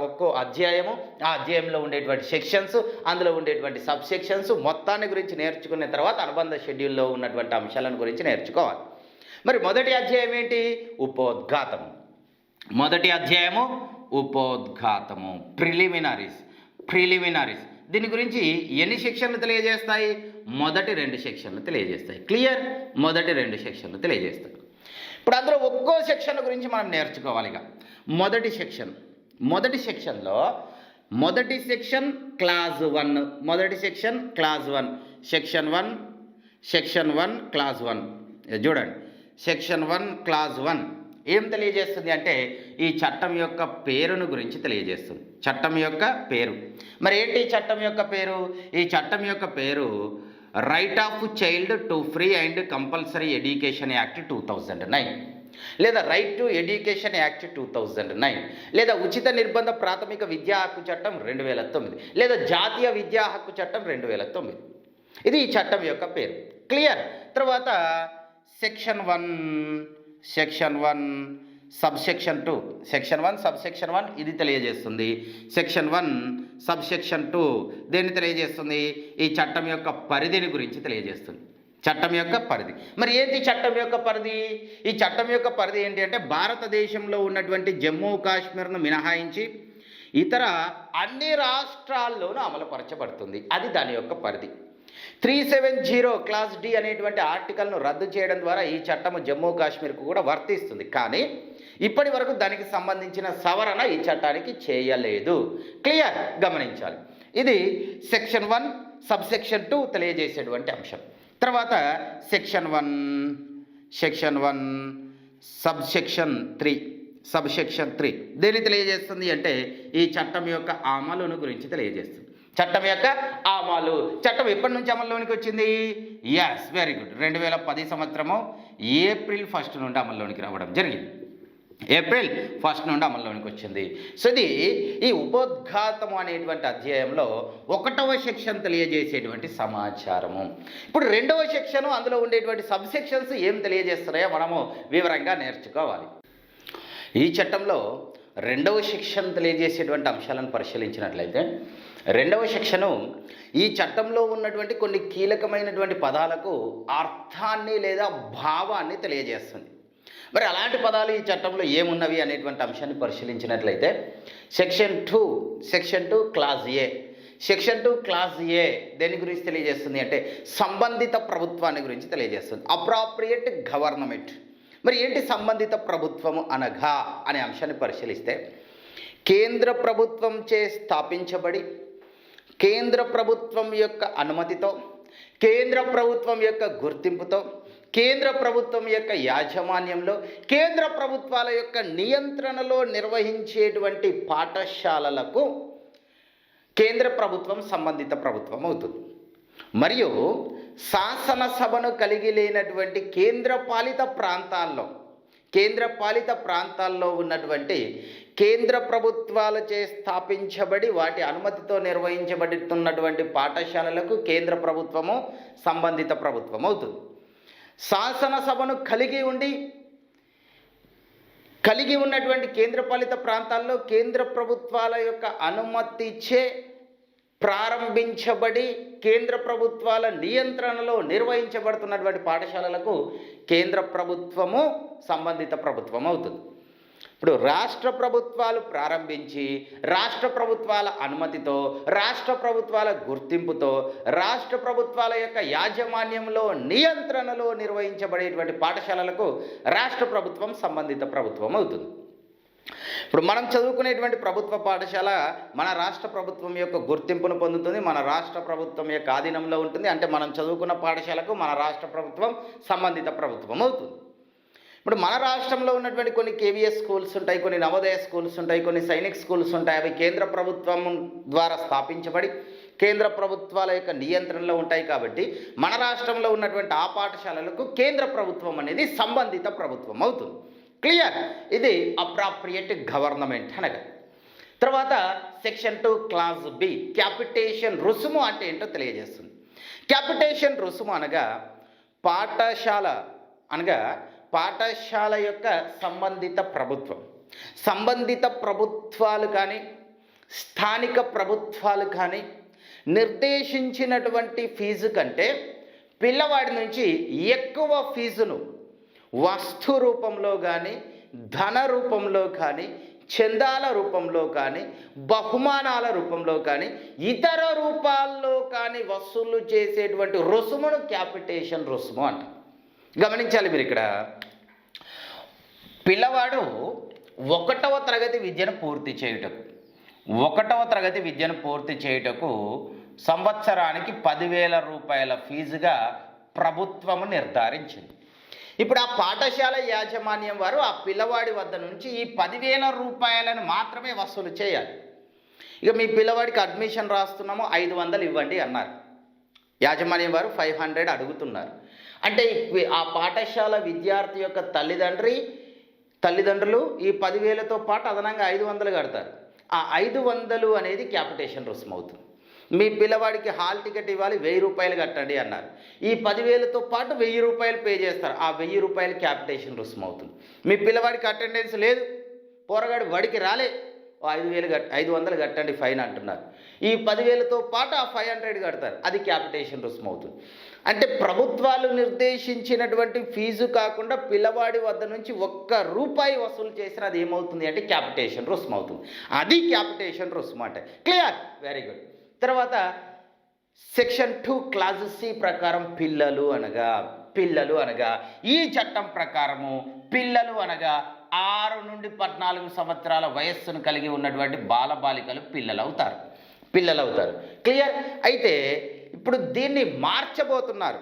ఒక్కో అధ్యాయము, ఆ అధ్యాయంలో ఉండేటువంటి సెక్షన్స్, అందులో ఉండేటువంటి సబ్ సెక్షన్స్ మొత్తాన్ని గురించి నేర్చుకున్న తర్వాత అనుబంధ షెడ్యూల్లో ఉన్నటువంటి అంశాలను గురించి నేర్చుకోవాలి. మరి మొదటి అధ్యాయం ఏంటి? ఉపోద్ఘాతము. మొదటి అధ్యాయము ఉపోద్ఘాతము, ప్రిలిమినరీస్. దీని గురించి ఎన్ని సెక్షన్లు తెలియజేస్తాయి? మొదటి 2 సెక్షన్లు తెలియజేస్తాయి. క్లియర్? మొదటి 2 సెక్షన్లు తెలియజేస్తాయి. ఇప్పుడు అందులో ఒక్కో సెక్షన్ గురించి మనం నేర్చుకోవాలి. మొదటి సెక్షన్లో మొదటి సెక్షన్ క్లాజ్ 1, మొదటి సెక్షన్ క్లాజ్ 1, సెక్షన్ 1 క్లాజ్ 1 చూడండి. సెక్షన్ 1 క్లాజ్ 1 ఏం తెలియజేస్తుంది అంటే ఈ చట్టం యొక్క పేరును గురించి తెలియజేస్తుంది. చట్టం యొక్క పేరు. మరి ఏంటి చట్టం యొక్క పేరు? ఈ చట్టం యొక్క పేరు right of child to free and compulsory education act 2009, లేదా రైట్ టు ఎడ్యుకేషన్ యాక్ట్ 2009, లేదా ఉచిత నిర్బంధ ప్రాథమిక విద్యా హక్కు చట్టం 2009, లేదా జాతీయ విద్యా హక్కు చట్టం 2009. ఇది ఈ చట్టం యొక్క పేరు. క్లియర్? తర్వాత సెక్షన్ 1 సబ్సెక్షన్ 2, సబ్సెక్షన్ 1 ఇది తెలియజేస్తుంది. సెక్షన్ 1 సబ్సెక్షన్ 2 దేన్ని తెలియజేస్తుంది? ఈ చట్టం యొక్క పరిధిని గురించి తెలియజేస్తుంది. చట్టం యొక్క పరిధి. మరి ఏంటి చట్టం యొక్క పరిధి? ఈ చట్టం యొక్క పరిధి ఏంటి అంటే భారతదేశంలో ఉన్నటువంటి జమ్మూ కాశ్మీర్ను మినహాయించి ఇతర అన్ని రాష్ట్రాల్లోనూ అమలుపరచబడుతుంది. అది దాని యొక్క పరిధి. 370 క్లాస్ డి అనేటువంటి ఆర్టికల్ను రద్దు చేయడం ద్వారా ఈ చట్టము జమ్మూ కాశ్మీర్కు కూడా వర్తిస్తుంది. కానీ ఇప్పటి వరకు దానికి సంబంధించిన సవరణ ఈ చట్టానికి చేయలేదు. క్లియర్? గమనించాలి. ఇది సెక్షన్ 1 సబ్సెక్షన్ 2 తెలియజేసేటువంటి అంశం. తర్వాత సెక్షన్ 1 సబ్సెక్షన్ 3 దేన్ని తెలియజేస్తుంది అంటే ఈ చట్టం యొక్క అమలును గురించి తెలియజేస్తుంది. చట్టం యొక్క అమలు. చట్టం ఎప్పటి నుంచి అమల్లోనికి వచ్చింది? Yes, very good. 2010 సంవత్సరము ఏప్రిల్ 1 నుండి అమల్లోనికి రావడం జరిగింది. ఏప్రిల్ 1 నుండి అమల్లోనికి వచ్చింది. సో ఇది ఈ ఉపోద్ఘాతము అనేటువంటి అధ్యాయంలో 1వ సెక్షన్ తెలియజేసేటువంటి సమాచారము. ఇప్పుడు 2వ సెక్షన్, అందులో ఉండేటువంటి సబ్ సెక్షన్స్ ఏం తెలియజేస్తున్నాయో మనము వివరంగా నేర్చుకోవాలి. ఈ చట్టంలో 2వ సెక్షన్ తెలియజేసేటువంటి అంశాలను పరిశీలించినట్లయితే 2వ సెక్షను ఈ చట్టంలో ఉన్నటువంటి కొన్ని కీలకమైనటువంటి పదాలకు అర్థాన్ని లేదా భావాన్ని తెలియజేస్తుంది. మరి అలాంటి పదాలు ఈ చట్టంలో ఏమున్నవి అనేటువంటి అంశాన్ని పరిశీలించినట్లయితే సెక్షన్ 2 క్లాజ్ ఏ. సెక్షన్ 2 క్లాజ్ ఏ దేని గురించి తెలియజేస్తుంది అంటే సంబంధిత ప్రభుత్వాన్ని గురించి తెలియజేస్తుంది. Appropriate government. మరి ఏంటి సంబంధిత ప్రభుత్వము అనగా అనే అంశాన్ని పరిశీలిస్తే కేంద్ర ప్రభుత్వంచే స్థాపించబడి కేంద్ర ప్రభుత్వం యొక్క అనుమతితో, కేంద్ర ప్రభుత్వం యొక్క గుర్తింపుతో, కేంద్ర ప్రభుత్వం యొక్క యాజమాన్యంలో, కేంద్ర ప్రభుత్వాల యొక్క నియంత్రణలో నిర్వహించేటువంటి పాఠశాలలకు కేంద్ర ప్రభుత్వం సంబంధిత ప్రభుత్వం అవుతుంది. మరియు శాసనసభను కలిగి లేనటువంటి కేంద్రపాలిత ప్రాంతాల్లో కేంద్రపాలిత ప్రాంతాల్లో ఉన్నటువంటి కేంద్ర ప్రభుత్వాలచే స్థాపించబడి వాటి అనుమతితో నిర్వహించబడుతున్నటువంటి పాఠశాలలకు కేంద్ర ప్రభుత్వము సంబంధిత ప్రభుత్వం అవుతుంది. శాసనసభను కలిగి ఉన్నటువంటి కేంద్రపాలిత ప్రాంతాల్లో కేంద్ర ప్రభుత్వాల యొక్క అనుమతిచే ప్రారంభించబడి కేంద్ర ప్రభుత్వాల నియంత్రణలో నిర్వహించబడుతున్నటువంటి పాఠశాలలకు కేంద్ర ప్రభుత్వము సంబంధిత ప్రభుత్వం అవుతుంది. ఇప్పుడు రాష్ట్ర ప్రభుత్వాలు ప్రారంభించి రాష్ట్ర ప్రభుత్వాల అనుమతితో రాష్ట్ర ప్రభుత్వాల గుర్తింపుతో రాష్ట్ర ప్రభుత్వాల యొక్క యాజమాన్యంలో నియంత్రణలో నిర్వహించబడేటువంటి పాఠశాలలకు రాష్ట్ర ప్రభుత్వం సంబంధిత ప్రభుత్వం అవుతుంది. ఇప్పుడు మనం చదువుకునేటువంటి ప్రభుత్వ పాఠశాల మన రాష్ట్ర ప్రభుత్వం యొక్క గుర్తింపును పొందుతుంది, మన రాష్ట్ర ప్రభుత్వం యొక్క ఆధీనంలో ఉంటుంది. అంటే మనం చదువుకున్న పాఠశాలకు మన రాష్ట్ర ప్రభుత్వం సంబంధిత ప్రభుత్వం అవుతుంది. ఇప్పుడు మన రాష్ట్రంలో ఉన్నటువంటి కొన్ని కేవీఎస్ స్కూల్స్ ఉంటాయి, కొన్ని నవోదయ స్కూల్స్ ఉంటాయి, కొన్ని సైనిక్ స్కూల్స్ ఉంటాయి. అవి కేంద్ర ప్రభుత్వం ద్వారా స్థాపించబడి కేంద్ర ప్రభుత్వాల యొక్క నియంత్రణలో ఉంటాయి. కాబట్టి మన రాష్ట్రంలో ఉన్నటువంటి ఆ పాఠశాలలకు కేంద్ర ప్రభుత్వం అనేది సంబంధిత ప్రభుత్వం అవుతుంది. క్లియర్? ఇది అప్రాప్రియేట్ గవర్నమెంట్ అనగా. తర్వాత సెక్షన్ 2 క్లాజ్ బి క్యాపిటేషన్ రుసుము అంటే ఏంటో తెలియజేస్తుంది. క్యాపిటేషన్ రుసుము అనగా పాఠశాల యొక్క సంబంధిత ప్రభుత్వాలు కానీ స్థానిక ప్రభుత్వాలు కానీ నిర్దేశించినటువంటి ఫీజు కంటే పిల్లవాడి నుంచి ఎక్కువ ఫీజును వస్తు రూపంలో కానీ ధన రూపంలో కానీ చందాల రూపంలో కానీ బహుమానాల రూపంలో కానీ ఇతర రూపాల్లో కానీ వసూలు చేసేటువంటి రుసుమును క్యాపిటేషన్ రుసుము అంటారు. గమనించాలి మీరు ఇక్కడ. పిల్లవాడు 1వ తరగతి విద్యను పూర్తి చేయుటకు సంవత్సరానికి 10,000 రూపాయల ఫీజుగా ప్రభుత్వము నిర్ధారించింది. ఇప్పుడు ఆ పాఠశాల యాజమాన్యం వారు ఆ పిల్లవాడి వద్ద నుంచి ఈ 10,000 రూపాయలను మాత్రమే వసూలు చేయాలి. ఇక మీ పిల్లవాడికి అడ్మిషన్ రాస్తున్నాము 500 ఇవ్వండి అన్నారు. యాజమాన్యం వారు 500 అడుగుతున్నారు. అంటే ఆ పాఠశాల విద్యార్థి యొక్క తల్లిదండ్రులు ఈ 10,000తో పాటు అదనంగా 500 కడతారు. ఆ 500 అనేది క్యాపిటేషన్ రుసుము అవుతుంది. మీ పిల్లవాడికి హాల్ టికెట్ ఇవ్వాలి 1,000 రూపాయలు కట్టండి అన్నారు. ఈ 10,000తో పాటు 1,000 రూపాయలు పే చేస్తారు. ఆ 1,000 రూపాయలు క్యాపిటేషన్ రుసుము అవుతుంది. మీ పిల్లవాడికి అటెండెన్స్ లేదు, పోరగాడు బడికి రాలే, 500 కట్టండి ఫైన్ అంటున్నారు. ఈ 10,000తో పాటు ఆ 500 కడతారు. అది క్యాపిటేషన్ రుసుము అవుతుంది. అంటే ప్రభుత్వాలు నిర్దేశించినటువంటి ఫీజు కాకుండా పిల్లవాడి వద్ద నుంచి 1 రూపాయి వసూలు చేసిన అది ఏమవుతుంది అంటే క్యాపిటేషన్ రుసుము అవుతుంది. అది క్యాపిటేషన్ రుసుము అంటే. క్లియర్? Very good. తర్వాత సెక్షన్ 2 క్లాజ్ సి ప్రకారం పిల్లలు అనగా ఈ చట్టం ప్రకారము పిల్లలు అనగా 6 నుండి 14 సంవత్సరాల వయస్సును కలిగి ఉన్నటువంటి బాలబాలికలు పిల్లలు అవుతారు. క్లియర్? అయితే ఇప్పుడు దీన్ని మార్చబోతున్నారు.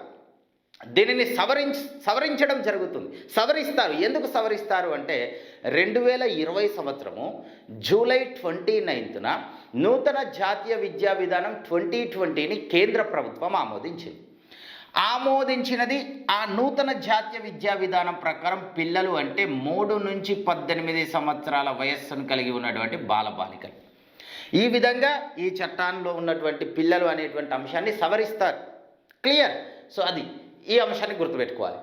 దీనిని సవరించడం జరుగుతుంది. సవరిస్తారు. ఎందుకు సవరిస్తారు అంటే 2020 సంవత్సరము జూలై 29న నూతన జాతీయ విద్యా విధానం 2020ని కేంద్ర ప్రభుత్వం ఆమోదించినది. ఆ నూతన జాతీయ విద్యా విధానం ప్రకారం పిల్లలు అంటే 3 నుంచి 18 సంవత్సరాల వయస్సును కలిగి ఉన్నటువంటి బాలబాలికలు. ఈ విధంగా ఈ చట్టాల్లో ఉన్నటువంటి పిల్లలు అనేటువంటి అంశాన్ని సవరిస్తారు. క్లియర్? సో అది ఈ అంశాన్ని గుర్తుపెట్టుకోవాలి.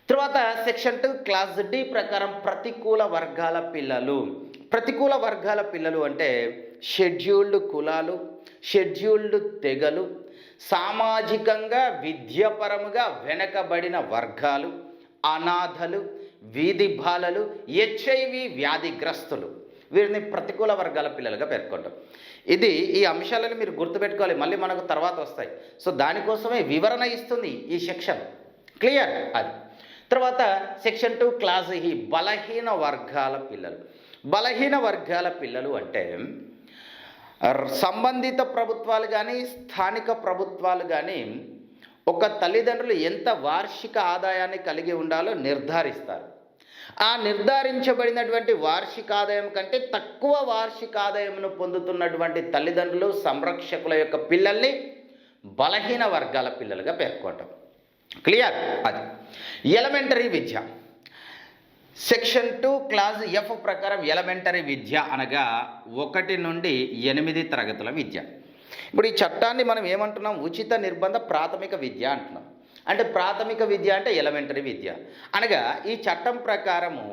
తర్వాత సెక్షన్ 2 క్లాజ్ డి ప్రకారం ప్రతికూల వర్గాల పిల్లలు అంటే షెడ్యూల్డ్ కులాలు, షెడ్యూల్డ్ తెగలు, సామాజికంగా విద్యాపరముగా వెనకబడిన వర్గాలు, అనాథలు, వీధి బాలలు, HIV వ్యాధిగ్రస్తులు, వీరిని ప్రతికూల వర్గాల పిల్లలుగా పేర్కొంటాం. ఈ అంశాలను మీరు గుర్తుపెట్టుకోవాలి, మళ్ళీ మనకు తర్వాత వస్తాయి. సో దానికోసమే వివరణ ఇస్తుంది ఈ సెక్షన్. క్లియర్? అది. తర్వాత సెక్షన్ 2 క్లాజ్ ఈ బలహీన వర్గాల పిల్లలు అంటే సంబంధిత ప్రభుత్వాలు కానీ స్థానిక ప్రభుత్వాలు కానీ ఒక తల్లిదండ్రులు ఎంత వార్షిక ఆదాయాన్ని కలిగి ఉండాలో నిర్ధారిస్తారు. ఆ నిర్ధారించబడినటువంటి వార్షిక ఆదాయం కంటే తక్కువ వార్షిక ఆదాయమును పొందుతున్నటువంటి తల్లిదండ్రులు సంరక్షకుల యొక్క పిల్లల్ని బలహీన వర్గాల పిల్లలుగా పేర్కొంటాం. క్లియర్? అది. ఎలిమెంటరీ విద్య సెక్షన్ 2 క్లాజ్ ఎఫ్ ప్రకారం ఎలిమెంటరీ విద్య అనగా 1 నుండి 8 తరగతుల విద్య. ఇప్పుడు ఈ చట్టాన్ని మనం ఏమంటున్నాం? ఉచిత నిర్బంధ ప్రాథమిక విద్య అంటున్నాం. అంటే ప్రాథమిక విద్య అంటే ఎలిమెంటరీ విద్య అనగా ఈ చట్టం ప్రకారము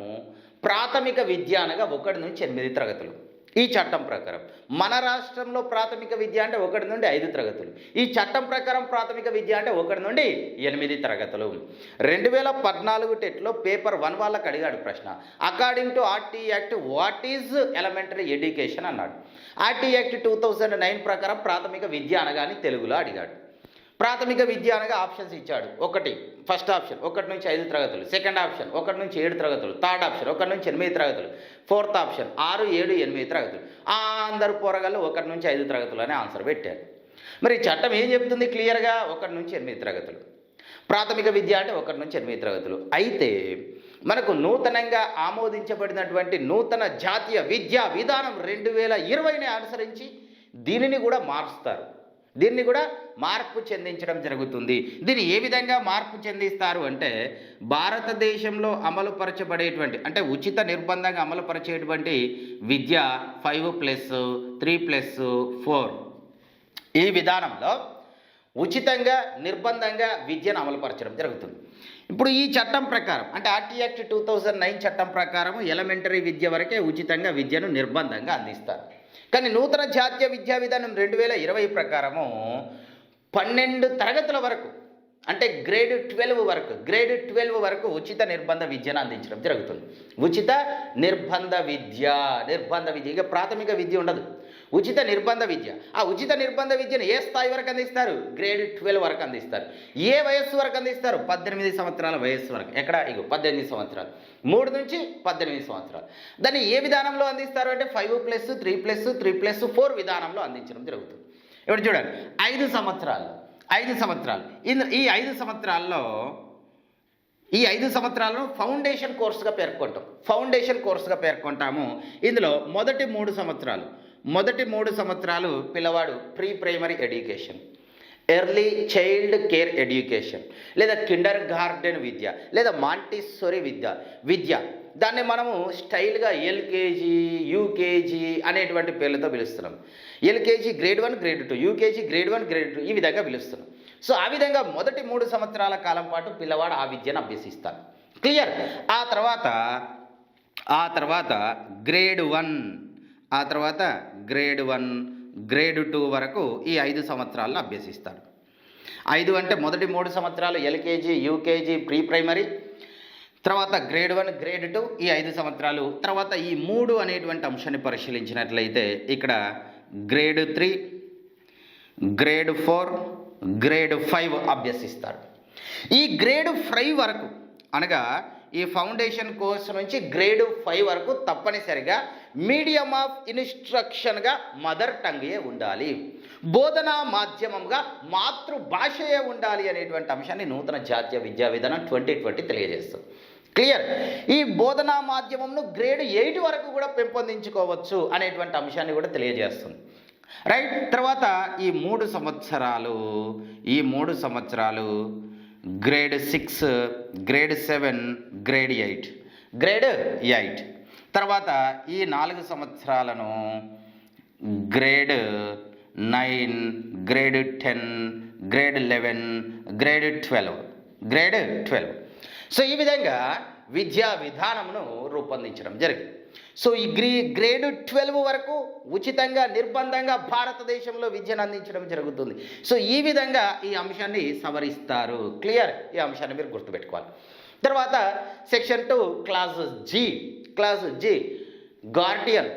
ప్రాథమిక విద్య అనగా 1 నుంచి 8 తరగతులు. ఈ చట్టం ప్రకారం మన రాష్ట్రంలో ప్రాథమిక విద్య అంటే 1 నుండి 5 తరగతులు. ఈ చట్టం ప్రకారం ప్రాథమిక విద్య అంటే 1 నుండి 8 తరగతులు. 2014 టెట్లో పేపర్ 1 వాళ్ళకి అడిగాడు ప్రశ్న. According to RTE act what is elementary education అన్నాడు. ఆర్టీ యాక్ట్ 2009 ప్రకారం ప్రాథమిక విద్య అనగా అని తెలుగులో అడిగాడు. ప్రాథమిక విద్య అనగా ఆప్షన్స్ ఇచ్చాడు. ఫస్ట్ ఆప్షన్ 1 నుంచి 5 తరగతులు, సెకండ్ ఆప్షన్ 1 నుంచి 7 తరగతులు, థర్డ్ ఆప్షన్ 1 నుంచి 8 తరగతులు, ఫోర్త్ ఆప్షన్ 6, 7, 8 తరగతులు. అందరు పోరగాళ్ళు 1 నుంచి 5 తరగతులు అని ఆన్సర్ పెట్టారు. మరి చట్టం ఏం చెప్తుంది క్లియర్గా? 1 నుంచి 8 తరగతులు ప్రాథమిక విద్య అంటే 1 నుంచి 8 తరగతులు. అయితే మనకు నూతనంగా ఆమోదించబడినటువంటి నూతన జాతీయ విద్యా విధానం 2020ని అనుసరించి దీనిని కూడా మారుస్తారు. దీన్ని కూడా మార్పు చెందించడం జరుగుతుంది. దీన్ని ఏ విధంగా మార్పు చెందిస్తారు అంటే భారతదేశంలో అమలుపరచబడేటువంటి అంటే ఉచిత నిర్బంధంగా అమలుపరిచేటువంటి విద్య 5+3+4 ఈ విధానంలో ఉచితంగా నిర్బంధంగా విద్యను అమలుపరచడం జరుగుతుంది. ఇప్పుడు ఈ చట్టం ప్రకారం అంటే ఆర్టీ యాక్ట్ 2009 చట్టం ప్రకారం ఎలిమెంటరీ విద్య వరకే ఉచితంగా విద్యను నిర్బంధంగా అందిస్తారు. కానీ నూతన జాతీయ విద్యా విధానం 2020 ప్రకారము 12 తరగతుల వరకు అంటే గ్రేడ్ 12 వరకు ఉచిత నిర్బంధ విద్యను అందించడం జరుగుతుంది. ఉచిత నిర్బంధ విద్య ఇక ప్రాథమిక విద్య ఉండదు. ఉచిత నిర్బంధ విద్య. ఆ ఉచిత నిర్బంధ విద్యను ఏ స్థాయి వరకు అందిస్తారు? గ్రేడ్ 12 వరకు అందిస్తారు. ఏ వయస్సు వరకు అందిస్తారు? 18 సంవత్సరాల వయస్సు వరకు. ఎక్కడ? 18 సంవత్సరాలు, 3 నుంచి 18 సంవత్సరాలు. దాన్ని ఏ విధానంలో అందిస్తారు అంటే 5+3+3+4 విధానంలో అందించడం జరుగుతుంది. ఇప్పుడు చూడండి, 5 సంవత్సరాలు ఈ 5 సంవత్సరాలను ఫౌండేషన్ కోర్సుగా పేర్కొంటాము. ఇందులో మొదటి 3 సంవత్సరాలు పిల్లవాడు pre primary education, early child care education లేదా కిండర్ గార్డెన్ విద్య లేదా మాంటిస్సోరీ విద్య దాన్ని మనము స్టైల్గా ఎల్కేజీ, యూకేజీ అనేటువంటి పేర్లతో పిలుస్తున్నాం. LKG grade 1, grade 2, UKG grade 1, grade 2 ఈ విధంగా పిలుస్తున్నాం. సో ఆ విధంగా మొదటి 3 సంవత్సరాల కాలం పాటు పిల్లవాడు ఆ విద్యను అభ్యసిస్తాడు. క్లియర్? ఆ తర్వాత గ్రేడ్ 1, గ్రేడ్ 2 వరకు ఈ 5 సంవత్సరాలను అభ్యసిస్తాడు. 5 అంటే మొదటి 3 సంవత్సరాలు ఎల్కేజీ, యూకేజీ, ప్రీ ప్రైమరీ, తర్వాత గ్రేడ్ 1, గ్రేడ్ 2 ఈ 5 సంవత్సరాలు. తర్వాత ఈ 3 అనేటువంటి అంశాన్ని పరిశీలించినట్లయితే ఇక్కడ గ్రేడ్ 3, గ్రేడ్ 4, గ్రేడ్ 5 అభ్యసిస్తాడు. ఈ గ్రేడ్ 5 వరకు అనగా ఈ ఫౌండేషన్ కోర్సు నుంచి గ్రేడ్ 5 వరకు తప్పనిసరిగా మీడియం ఆఫ్ ఇన్స్ట్రక్షన్గా మదర్ టంగే ఉండాలి, బోధనా మాధ్యమంగా మాతృభాషయే ఉండాలి అనేటువంటి అంశాన్ని నూతన జాతీయ విద్యా విధానం 2020 తెలియజేస్తుంది. క్లియర్? ఈ బోధనా మాధ్యమంను గ్రేడ్ 8 వరకు కూడా పెంపొందించుకోవచ్చు అనేటువంటి అంశాన్ని కూడా తెలియజేస్తుంది. రైట్? తర్వాత ఈ 3 సంవత్సరాలు గ్రేడ్ 6, గ్రేడ్ 7, గ్రేడ్ 8. తర్వాత ఈ 4 సంవత్సరాలను grade 9, grade 10, grade 11, grade 12. So ఈ విధంగా విద్యా విధానమును రూపొందించడం జరిగింది. సో ఈ గ్రేడ్ 12 వరకు ఉచితంగా నిర్బంధంగా భారతదేశంలో విద్యను అందించడం జరుగుతుంది. సో ఈ విధంగా ఈ అంశాన్ని సవరిస్తారు. క్లియర్? ఈ అంశాన్ని మీరు గుర్తుపెట్టుకోవాలి. తర్వాత సెక్షన్ 2 క్లాస్ జీ గార్డియన్,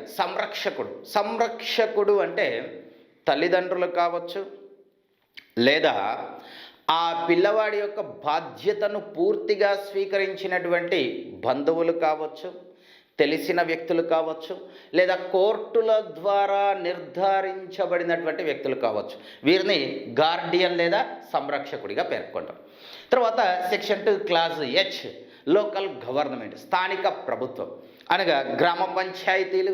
సంరక్షకుడు అంటే తల్లిదండ్రులు కావచ్చు లేదా ఆ పిల్లవాడి యొక్క బాధ్యతను పూర్తిగా స్వీకరించినటువంటి బంధువులు కావచ్చు, తెలిసిన వ్యక్తులు కావచ్చు లేదా కోర్టుల ద్వారా నిర్ధారించబడినటువంటి వ్యక్తులు కావచ్చు. వీరిని గార్డియన్ లేదా సంరక్షకుడిగా పేర్కొంటాం. తర్వాత section 2 class H local government, స్థానిక ప్రభుత్వం అనగా గ్రామ పంచాయతీలు,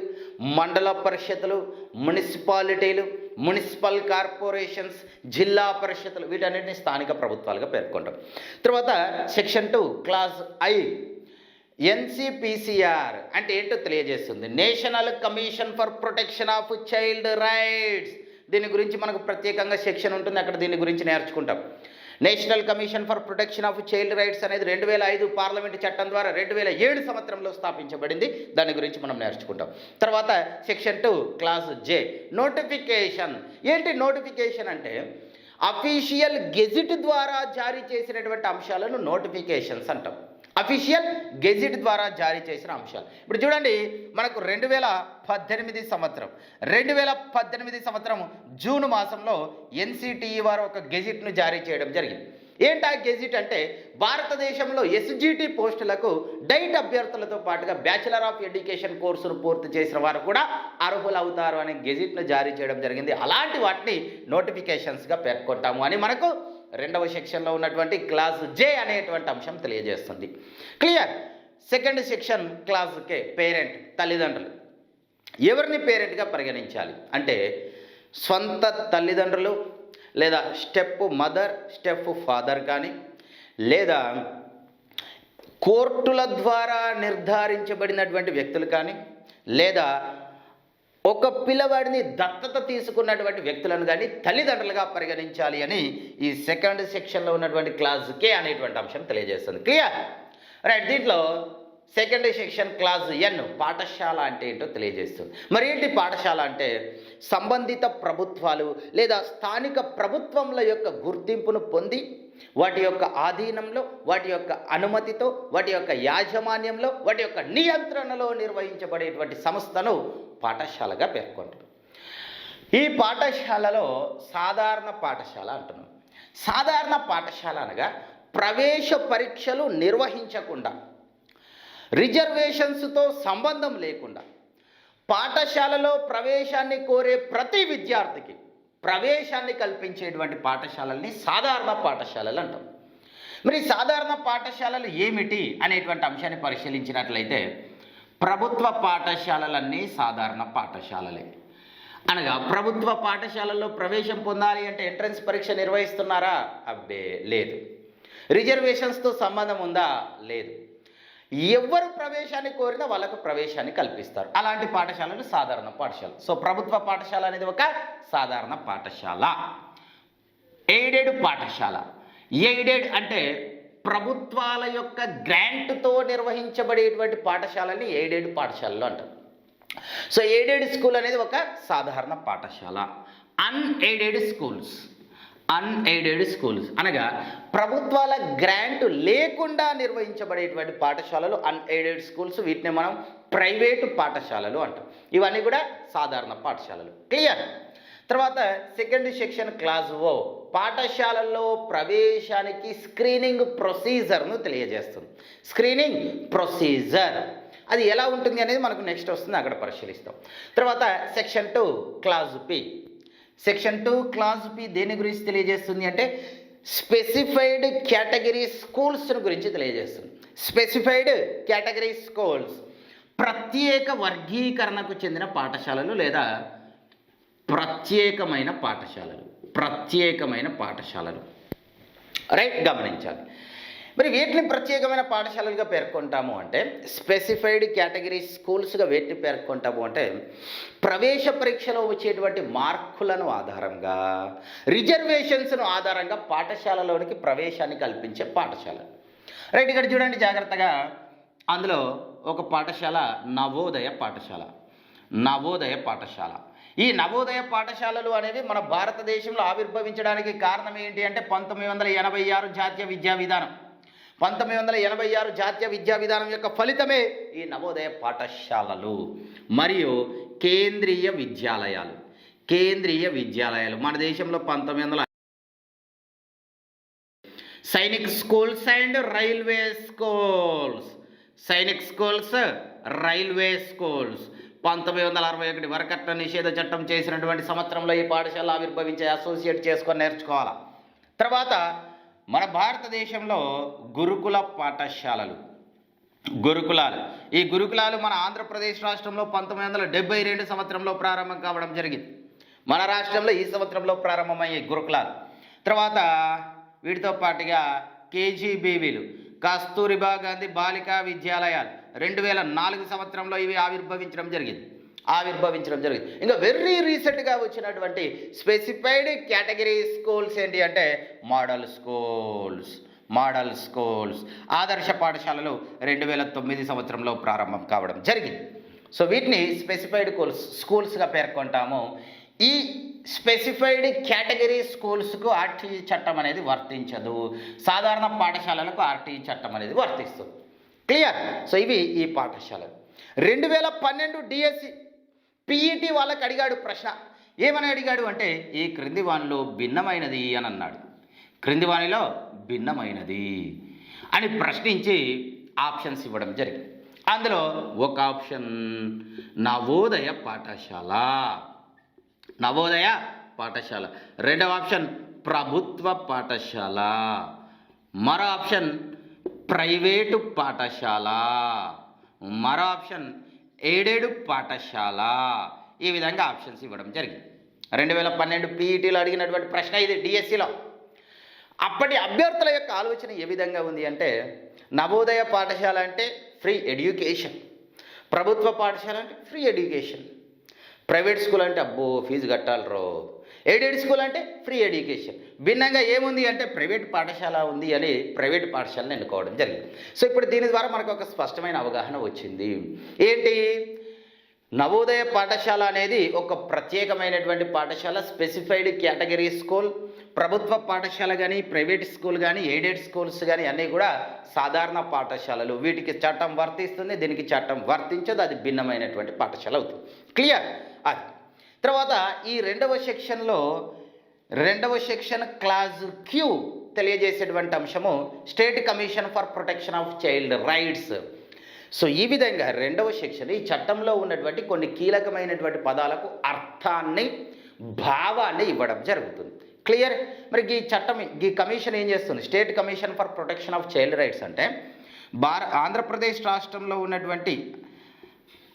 మండల పరిషత్తులు, మున్సిపాలిటీలు, మున్సిపల్ కార్పొరేషన్స్, జిల్లా పరిషత్తులు వీటన్నిటిని స్థానిక ప్రభుత్వాలుగా పేర్కొంటాం. తర్వాత సెక్షన్ 2 క్లాస్ ఐ ఎన్సిపిసిఆర్ అంటే ఏంటో తెలియజేస్తుంది. National commission for protection of child rights. దీని గురించి మనకు ప్రత్యేకంగా సెక్షన్ ఉంటుంది, అక్కడ దీని గురించి నేర్చుకుంటాం. National commission for protection of child rights అనేది 2005 పార్లమెంటు చట్టం ద్వారా 2007 సంవత్సరంలో స్థాపించబడింది. దాని గురించి మనం నేర్చుకుంటాం. తర్వాత సెక్షన్ 2 క్లాస్ జే నోటిఫికేషన్. ఏంటి నోటిఫికేషన్ అంటే అఫీషియల్ గెజిట్ ద్వారా జారీ చేసినటువంటి అంశాలను నోటిఫికేషన్స్ అంటాం. అఫీషియల్ గెజిట్ ద్వారా జారీ చేసిన అంశాలు. ఇప్పుడు చూడండి, మనకు 2018 సంవత్సరం జూన్ మాసంలో ఎన్సిటిఈ వారు ఒక గెజిట్ను జారీ చేయడం జరిగింది. ఏంటి ఆ గెజిట్ అంటే భారతదేశంలో ఎస్జిటి పోస్టులకు డైట్ అభ్యర్థులతో పాటుగా బ్యాచిలర్ ఆఫ్ ఎడ్యుకేషన్ కోర్సును పూర్తి చేసిన వారు కూడా అర్హులవుతారు అనే గెజిట్ను జారీ చేయడం జరిగింది. అలాంటి వాటిని నోటిఫికేషన్స్గా పేర్కొంటాము అని మనకు 2వ సెక్షన్లో ఉన్నటువంటి క్లాస్ జే అనేటువంటి అంశం తెలియజేస్తుంది. క్లియర్. సెకండ్ సెక్షన్ క్లాస్ కే పేరెంట్, తల్లిదండ్రులు. ఎవరిని పేరెంట్గా పరిగణించాలి అంటే స్వంత తల్లిదండ్రులు లేదా స్టెప్ మదర్, స్టెప్ ఫాదర్ కానీ, లేదా కోర్టుల ద్వారా నిర్ధారించబడినటువంటి వ్యక్తులు కానీ, లేదా ఒక పిల్లవాడిని దత్తత తీసుకున్నటువంటి వ్యక్తులను కానీ తల్లిదండ్రులుగా పరిగణించాలి అని ఈ సెకండ్ సెక్షన్లో ఉన్నటువంటి క్లాస్ కే అనేటువంటి అంశం తెలియజేస్తుంది. క్లియర్. రైట్. దీంట్లో సెకండ్ సెక్షన్ క్లాస్ ఎన్ పాఠశాల అంటే ఏంటో తెలియజేస్తుంది. మరి ఏంటి పాఠశాల అంటే సంబంధిత ప్రభుత్వాలు లేదా స్థానిక ప్రభుత్వముల యొక్క గుర్తింపును పొంది వాటి యొక్క ఆధీనంలో, వాటి యొక్క అనుమతితో, వాటి యొక్క యాజమాన్యంలో, వాటి యొక్క నియంత్రణలో నిర్వహించబడేటువంటి సంస్థను పాఠశాలగా పేర్కొంటారు. ఈ పాఠశాలలో సాధారణ పాఠశాల అంటున్నాం. సాధారణ పాఠశాల అనగా ప్రవేశ పరీక్షలు నిర్వహించకుండా, రిజర్వేషన్స్తో సంబంధం లేకుండా పాఠశాలలో ప్రవేశాన్ని కోరే ప్రతి విద్యార్థికి ప్రవేశాన్ని కల్పించేటువంటి పాఠశాలల్ని సాధారణ పాఠశాలలు అంటాం. మరి సాధారణ పాఠశాలలు ఏమిటి అనేటువంటి అంశాన్ని పరిశీలించినట్లయితే ప్రభుత్వ పాఠశాలలన్నీ సాధారణ పాఠశాలలే. అనగా ప్రభుత్వ పాఠశాలల్లో ప్రవేశం పొందాలి అంటే ఎంట్రన్స్ పరీక్ష నిర్వహిస్తున్నారా? అబ్బే లేదు. రిజర్వేషన్స్తో సంబంధం ఉందా? లేదు. ఎవరు ప్రవేశాన్ని కోరినా వాళ్ళకు ప్రవేశాన్ని కల్పిస్తారు. అలాంటి పాఠశాలలు సాధారణ పాఠశాల. సో ప్రభుత్వ పాఠశాల అనేది ఒక సాధారణ పాఠశాల. ఎయిడెడ్ పాఠశాల. ఎయిడెడ్ అంటే ప్రభుత్వాల యొక్క గ్రాంట్తో నిర్వహించబడేటువంటి పాఠశాలని ఎయిడెడ్ పాఠశాలలు అంటారు. సో ఎయిడెడ్ స్కూల్ అనేది ఒక సాధారణ పాఠశాల. అన్ఎయిడెడ్ స్కూల్స్ అనగా ప్రభుత్వాల గ్రాంట్ లేకుండా నిర్వహించబడేటువంటి పాఠశాలలు అన్ఎయిడెడ్ స్కూల్స్. వీటిని మనం ప్రైవేటు పాఠశాలలు అంటాం. ఇవన్నీ కూడా సాధారణ పాఠశాలలు. క్లియర్. తర్వాత సెకండ్ సెక్షన్ క్లాస్ ఓ పాఠశాలల్లో ప్రవేశానికి స్క్రీనింగ్ ప్రొసీజర్ను తెలియజేస్తుంది. స్క్రీనింగ్ ప్రొసీజర్ అది ఎలా ఉంటుంది అనేది మనకు నెక్స్ట్ వస్తుంది, అక్కడ పరిశీలిస్తాం. తర్వాత section 2 class P. Section 2 class P దేని గురించి తెలియజేస్తుంది అంటే స్పెసిఫైడ్ కేటగిరీ స్కూల్స్ గురించి తెలియజేస్తుంది. స్పెసిఫైడ్ కేటగిరీ స్కూల్స్ ప్రత్యేక వర్గీకరణకు చెందిన పాఠశాలలు లేదా ప్రత్యేకమైన పాఠశాలలు. రైట్, గమనించాలి. మరి వీటిని ప్రత్యేకమైన పాఠశాలలుగా పేర్కొంటాము అంటే స్పెసిఫైడ్ కేటగిరీ స్కూల్స్గా వీటిని పేర్కొంటాము అంటే ప్రవేశ పరీక్షలో వచ్చేటువంటి మార్కులను ఆధారంగా, రిజర్వేషన్స్ను ఆధారంగా పాఠశాలలోనికి ప్రవేశాన్ని కల్పించే పాఠశాలలు. రైట్, ఇక్కడ చూడండి జాగ్రత్తగా. అందులో ఒక పాఠశాల నవోదయ పాఠశాల. ఈ నవోదయ పాఠశాలలు అనేవి మన భారతదేశంలో ఆవిర్భవించడానికి కారణం ఏంటి అంటే 1986 జాతీయ విద్యా విధానం. 1986 జాతీయ విద్యా విధానం యొక్క ఫలితమే ఈ నవోదయ పాఠశాలలు మరియు కేంద్రీయ విద్యాలయాలు. మన దేశంలో 1900 Sainik schools and railway schools 1961 వరకట్న నిషేధ చట్టం చేసినటువంటి సంవత్సరంలో ఈ పాఠశాల ఆవిర్భవించాయి. అసోసియేట్ చేసుకొని నేర్చుకోవాలా. తర్వాత మన భారతదేశంలో గురుకుల పాఠశాలలు, ఈ గురుకులాలు మన ఆంధ్రప్రదేశ్ రాష్ట్రంలో 1972 సంవత్సరంలో ప్రారంభం కావడం జరిగింది. మన రాష్ట్రంలో ఈ సంవత్సరంలో ప్రారంభమయ్యే గురుకులాలు. తర్వాత వీటితో పాటుగా కేజీబీవీలు, కస్తూరిబా గాంధీ బాలికా విద్యాలయాలు 2004 సంవత్సరంలో ఇవి ఆవిర్భవించడం జరిగింది. ఇంకా వెరీ రీసెంట్గా వచ్చినటువంటి స్పెసిఫైడ్ కేటగిరీ స్కూల్స్ ఏంటి అంటే మోడల్ స్కూల్స్ ఆదర్శ పాఠశాలలు 2009 సంవత్సరంలో ప్రారంభం కావడం జరిగింది. సో వీటిని స్పెసిఫైడ్ స్కూల్స్గా పేర్కొంటాము. ఈ స్పెసిఫైడ్ కేటగిరీ స్కూల్స్కు ఆర్టీఈ చట్టం అనేది వర్తించదు. సాధారణ పాఠశాలలకు ఆర్టీఈ చట్టం అనేది వర్తిస్తుంది. క్లియర్? సో ఇవి ఈ పాఠశాలలు. 2012 డిఎస్సి పీఈటీ వాళ్ళకి అడిగాడు ప్రశ్న. ఏమని అడిగాడు అంటే ఈ క్రింది వానిలో భిన్నమైనది అని అన్నాడు. క్రింది వానిలో భిన్నమైనది అని ప్రశ్నించి ఆప్షన్స్ ఇవ్వడం జరిగింది. అందులో ఒక ఆప్షన్ నవోదయ పాఠశాల, రెండవ ఆప్షన్ ప్రభుత్వ పాఠశాల, మరో ఆప్షన్ ప్రైవేటు పాఠశాల, మరో ఆప్షన్ ఎయిడెడ్ పాఠశాల. ఈ విధంగా ఆప్షన్స్ ఇవ్వడం జరిగింది. 2012 పీఈటీలో అడిగినటువంటి ప్రశ్న ఇది డిఎస్సిలో. అప్పటి అభ్యర్థుల యొక్క ఆలోచన ఏ విధంగా ఉంది అంటే నవోదయ పాఠశాల అంటే ఫ్రీ ఎడ్యుకేషన్, ప్రభుత్వ పాఠశాల అంటే ఫ్రీ ఎడ్యుకేషన్, ప్రైవేట్ స్కూల్ అంటే అబ్బో ఫీజు కట్టాలరో, ఎయిడెడ్ స్కూల్ అంటే ఫ్రీ ఎడ్యుకేషన్. భిన్నంగా ఏముంది అంటే ప్రైవేట్ పాఠశాల ఉంది అని ప్రైవేట్ పాఠశాలను ఎన్నుకోవడం జరిగింది. సో ఇప్పుడు దీని ద్వారా మనకు ఒక స్పష్టమైన అవగాహన వచ్చింది. ఏంటి? నవోదయ పాఠశాల అనేది ఒక ప్రత్యేకమైనటువంటి పాఠశాల, స్పెసిఫైడ్ కేటగిరీ స్కూల్. ప్రభుత్వ పాఠశాల కానీ ప్రైవేట్ స్కూల్ కానీ ఎయిడెడ్ స్కూల్స్ కానీ అన్నీ కూడా సాధారణ పాఠశాలలు. వీటికి చట్టం వర్తిస్తుంది, దీనికి చట్టం వర్తించదు. అది భిన్నమైనటువంటి పాఠశాల అవుతుంది. క్లియర్? అది తర్వాత ఈ రెండవ సెక్షన్ క్లాజ్ క్యూ తెలియజేసేటువంటి అంశము state commission for protection of child rights. So ఈ విధంగా రెండవ సెక్షన్ ఈ చట్టంలో ఉన్నటువంటి కొన్ని కీలకమైనటువంటి పదాలకు అర్థాన్ని, భావాన్ని ఇవ్వడం జరుగుతుంది. క్లియర్? మరి ఈ చట్టం ఈ కమిషన్ ఏం చేస్తుంది? State commission for protection of child rights అంటే ఆంధ్రప్రదేశ్ రాష్ట్రంలో ఉన్నటువంటి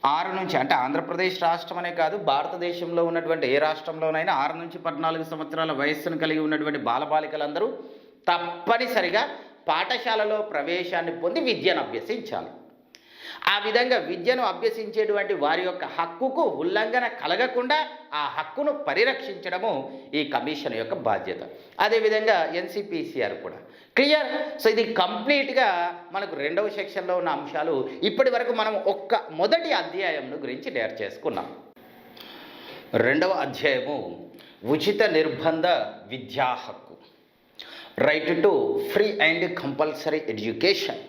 6 నుంచి, అంటే ఆంధ్రప్రదేశ్ రాష్ట్రం అనే కాదు, భారతదేశంలో ఉన్నటువంటి ఏ రాష్ట్రంలోనైనా 6 నుంచి 14 సంవత్సరాల వయస్సును కలిగి ఉన్నటువంటి బాలబాలికలందరూ తప్పనిసరిగా పాఠశాలలో ప్రవేశాన్ని పొంది విద్యను అభ్యసించాలి. ఆ విధంగా విద్యను అభ్యసించేటువంటి వారి యొక్క హక్కుకు ఉల్లంఘన కలగకుండా ఆ హక్కును పరిరక్షించడము ఈ కమిషన్ యొక్క బాధ్యత. అదేవిధంగా ఎన్సిపిసిఆర్ కూడా. క్లియర్? సో ఇది కంప్లీట్గా మనకు రెండవ సెక్షన్లో ఉన్న అంశాలు. ఇప్పటి వరకు మనం మొదటి అధ్యాయం గురించి నేర్చేసుకున్నాం. రెండవ అధ్యాయము ఉచిత నిర్బంధ విద్యా హక్కు, right to free and compulsory education.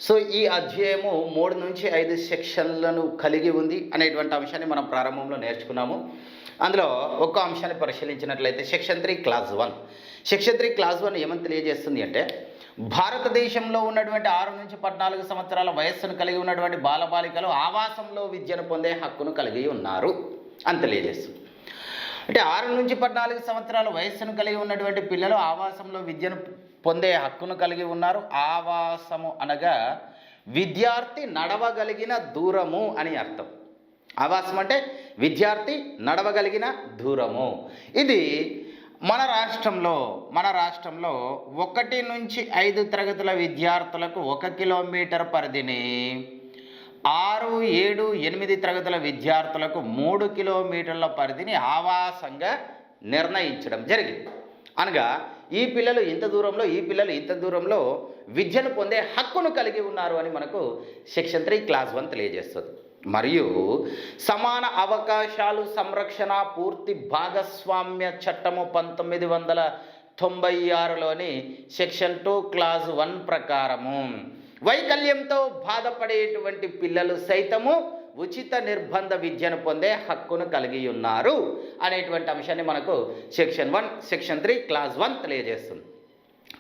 So ఈ అధ్యాయము 3 నుంచి 5 సెక్షన్లను కలిగి ఉంది అనేటువంటి అంశాన్ని మనం ప్రారంభంలో నేర్చుకున్నాము. అందులో ఒక అంశాన్ని పరిశీలించినట్లయితే సెక్షన్ 3 క్లాజ్ 1. సెక్షన్ 3 క్లాజ్ 1 ఏమని తెలియజేస్తుంది అంటే భారతదేశంలో ఉన్నటువంటి 6 నుంచి 14 సంవత్సరాల వయస్సును కలిగి ఉన్నటువంటి బాలబాలికలు ఆవాసంలో విద్యను పొందే హక్కును కలిగి ఉన్నారు అని తెలియజేస్తుంది. అంటే 6 నుంచి 14 సంవత్సరాల వయస్సును కలిగి ఉన్నటువంటి పిల్లలు ఆవాసంలో విద్యను పొందే హక్కును కలిగి ఉన్నారు. ఆవాసము అనగా విద్యార్థి నడవగలిగిన దూరము అని అర్థం. ఆవాసం అంటే విద్యార్థి నడవగలిగిన దూరము. ఇది మన రాష్ట్రంలో 1 నుంచి 5 తరగతుల విద్యార్థులకు 1 కిలోమీటర్ పరిధిని, 6, 7, 8 తరగతుల విద్యార్థులకు 3 కిలోమీటర్ల పరిధిని ఆవాసంగా నిర్ణయించడం జరిగింది. అనగా ఈ పిల్లలు ఇంత దూరంలో, ఈ పిల్లలు ఇంత దూరంలో విద్యను పొందే హక్కును కలిగి ఉన్నారు అని మనకు సెక్షన్ 3 క్లాజ్ 1 తెలియజేస్తుంది. మరియు సమాన అవకాశాలు సంరక్షణ పూర్తి భాగస్వామ్య చట్టము 1996లోని సెక్షన్ 2 క్లాజ్ 1 ప్రకారము వైకల్యంతో బాధపడేటువంటి పిల్లలు సైతము ఉచిత నిర్బంధ విద్యను పొందే హక్కును కలిగి ఉన్నారు అనేటువంటి అంశాన్ని మనకు సెక్షన్ 1 సెక్షన్ 3 క్లాజ్ 1 తెలియజేస్తుంది.